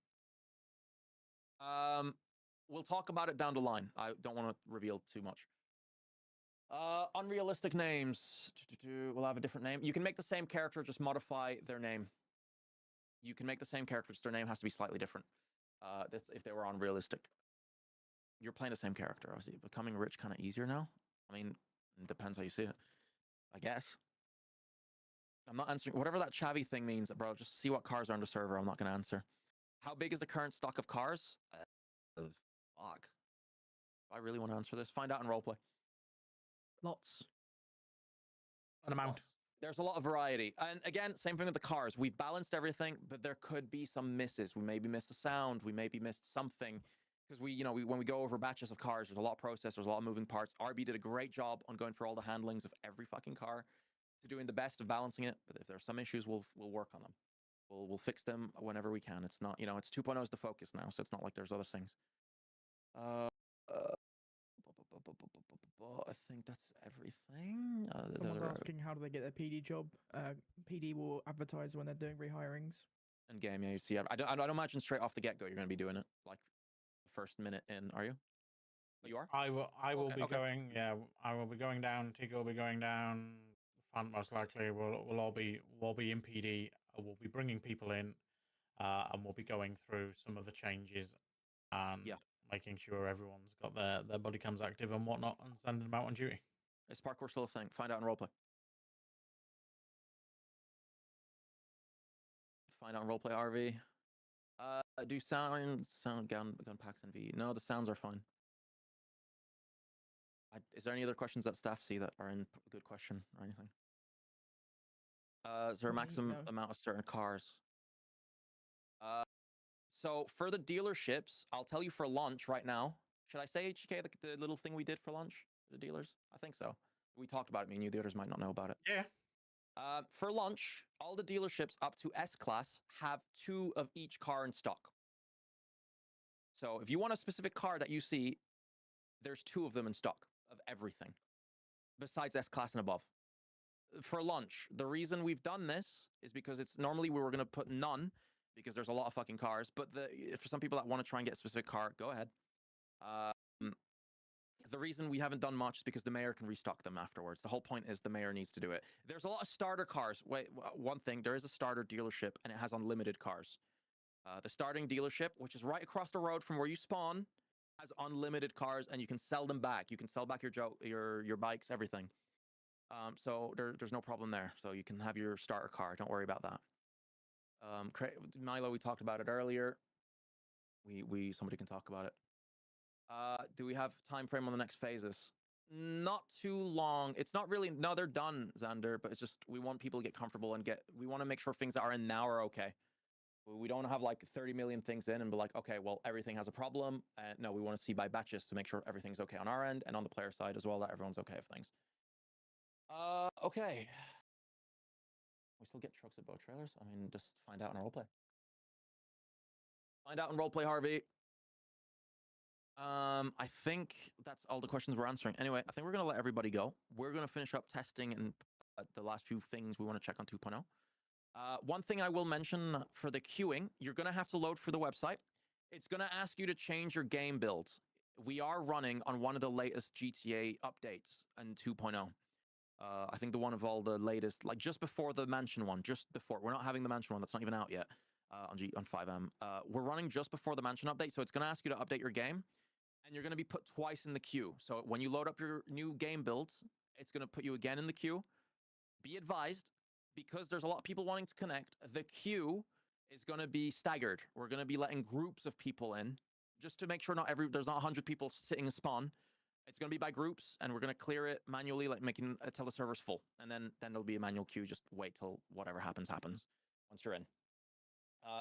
We'll talk about it down the line. I don't want to reveal too much. Unrealistic names. We'll have a different name. You can make the same character, just modify their name. You can make the same character, just their name has to be slightly different. That's if they were unrealistic. You're playing the same character. Obviously, becoming rich kind of easier now. I mean, it depends how you see it. I guess. I'm not answering whatever that chavvy thing means, bro. Just see what cars are on the server. I'm not going to answer. How big is the current stock of cars? Fuck. I really want to answer this. Find out in roleplay. Lots. An amount. There's a lot of variety. And again, same thing with the cars. We've balanced everything, but there could be some misses. We maybe missed a sound. We maybe missed something. Because when we go over batches of cars, there's a lot of processors, a lot of moving parts. RB did a great job on going for all the handlings of every fucking car to doing the best of balancing it. But if there's some issues, we'll work on them. We'll fix them whenever we can. It's not, it's 2.0 is the focus now, so it's not like there's other things. I think that's everything. Someone's asking how do they get their PD job. PD will advertise when they're doing rehirings. In game, yeah, you see. I don't imagine straight off the get-go you're going to be doing it like the first minute in. Are you? You are. I will be going. Yeah, I will be going down. Tigo will be going down. Fant most likely. We'll all be in PD. We'll be bringing people in, and we'll be going through some of the changes and making sure everyone's got their body cams active and whatnot, and sending them out on duty. Is parkour still a thing? Find out in roleplay. Find out in roleplay RV. Do sound gun packs and V? No, the sounds are fine. Is there any other questions that staff see that are in good question or anything? Is there a maximum amount of certain cars? So for the dealerships, I'll tell you for lunch right now. Should I say HK the little thing we did for lunch? The dealers? I think so. We talked about it. Me and you, the others might not know about it. Yeah. For lunch, all the dealerships up to S class have 2 of each car in stock. So if you want a specific car that you see, there's 2 of them in stock of everything, besides S class and above. For lunch, the reason we've done this is because it's normally we were going to put none because there's a lot of fucking cars. But for some people that want to try and get a specific car, go ahead. The reason we haven't done much is because the mayor can restock them afterwards. The whole point is the mayor needs to do it. There's a lot of starter cars. Wait, one thing, there is a starter dealership and it has unlimited cars. The starting dealership, which is right across the road from where you spawn, has unlimited cars and you can sell them back. You can sell back your bikes, everything. So there's no problem there. So you can have your starter car. Don't worry about that. Milo, we talked about it earlier. Somebody can talk about it. Do we have time frame on the next phases? Not too long. It's not really. No, they're done, Xander. But it's just we want people to get comfortable and we want to make sure things that are in now are okay. We don't have like 30 million things in and be like, okay, well, everything has a problem. No, we want to see by batches to make sure everything's okay on our end and on the player side as well, that everyone's okay with things. Okay. We still get trucks at boat trailers? I mean, just find out in roleplay. Find out in roleplay, Harvey. I think that's all the questions we're answering. Anyway, I think we're going to let everybody go. We're going to finish up testing and the last few things we want to check on 2.0. One thing I will mention for the queuing, you're going to have to load for the website. It's going to ask you to change your game build. We are running on one of the latest GTA updates in 2.0. I think the one of all the latest, like just before the mansion one, just before. We're not having the mansion one. That's not even out yet on 5M. We're running just before the mansion update. So it's going to ask you to update your game. And you're going to be put twice in the queue. So when you load up your new game builds, it's going to put you again in the queue. Be advised, because there's a lot of people wanting to connect, the queue is going to be staggered. We're going to be letting groups of people in just to make sure there's not 100 people sitting in spawn. It's going to be by groups, and we're going to clear it manually, like making till the server's full. And then there'll be a manual queue. Just wait till whatever happens once you're in.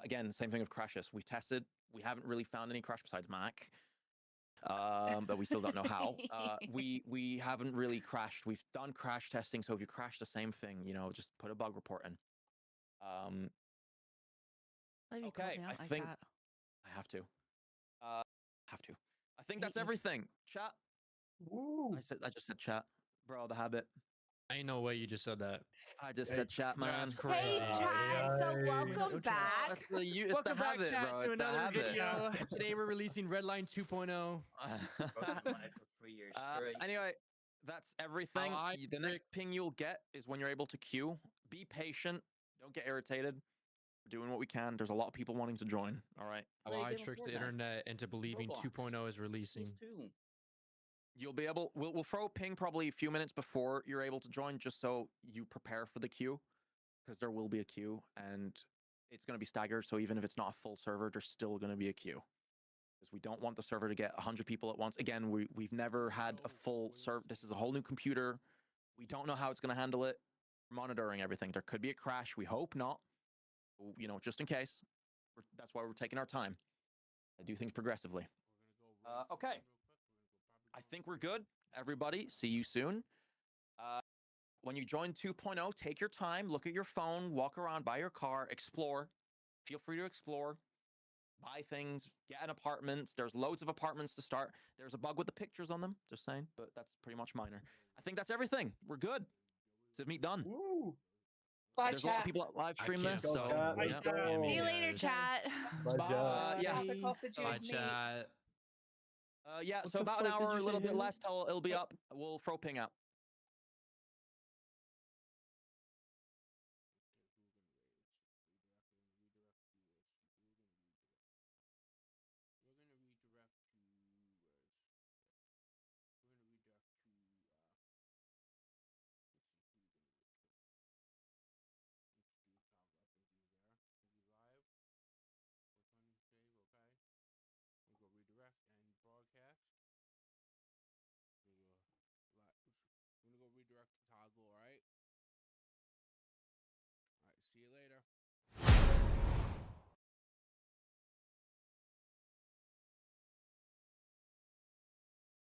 Again, same thing with crashes. We've tested. We haven't really found any crash besides Mac. But we still don't know how. We haven't really crashed. We've done crash testing, so if you crash the same thing, just put a bug report in. Okay, I think I have to. I think that's everything. Chat. Woo. I just said chat, bro. The habit. I ain't no way you just said that. I just said chat, man. That's crazy. Hey, chat. So welcome back. That's the Welcome back, habit, chat, bro. to It's the another habit. video. Today we're releasing Redline 2.0. Anyway, that's everything. The next ping you'll get is when you're able to queue. Be patient. Don't get irritated. We're doing what we can. There's a lot of people wanting to join. All right. Well, I tricked the internet into believing 2.0 is releasing. You'll be able. We'll throw a ping probably a few minutes before you're able to join, just so you prepare for the queue, because there will be a queue and it's going to be staggered. So even if it's not a full server, there's still going to be a queue, because we don't want the server to get 100 people at once. Again, we've never had a full server. This is a whole new computer. We don't know how it's going to handle it. We're monitoring everything. There could be a crash. We hope not. Just in case. That's why we're taking our time. I do things progressively. Okay. I think we're good. Everybody, see you soon. When you join 2.0, take your time, look at your phone, walk around, buy your car, explore. Feel free to explore, buy things, get an apartment. There's loads of apartments to start. There's a bug with the pictures on them, just saying, but that's pretty much minor. I think that's everything. We're good. Civ Meet done. Woo. Bye, There's a lot of people that live stream this, Go, so chat. yeah. Let's go. See you later, chat. Bye, yeah. Coffee, coffee, Bye, juice, meat. chat. Yeah, What so the about an fuck did hour, you a little say, bit Haley? less till it'll be up. We'll throw ping out.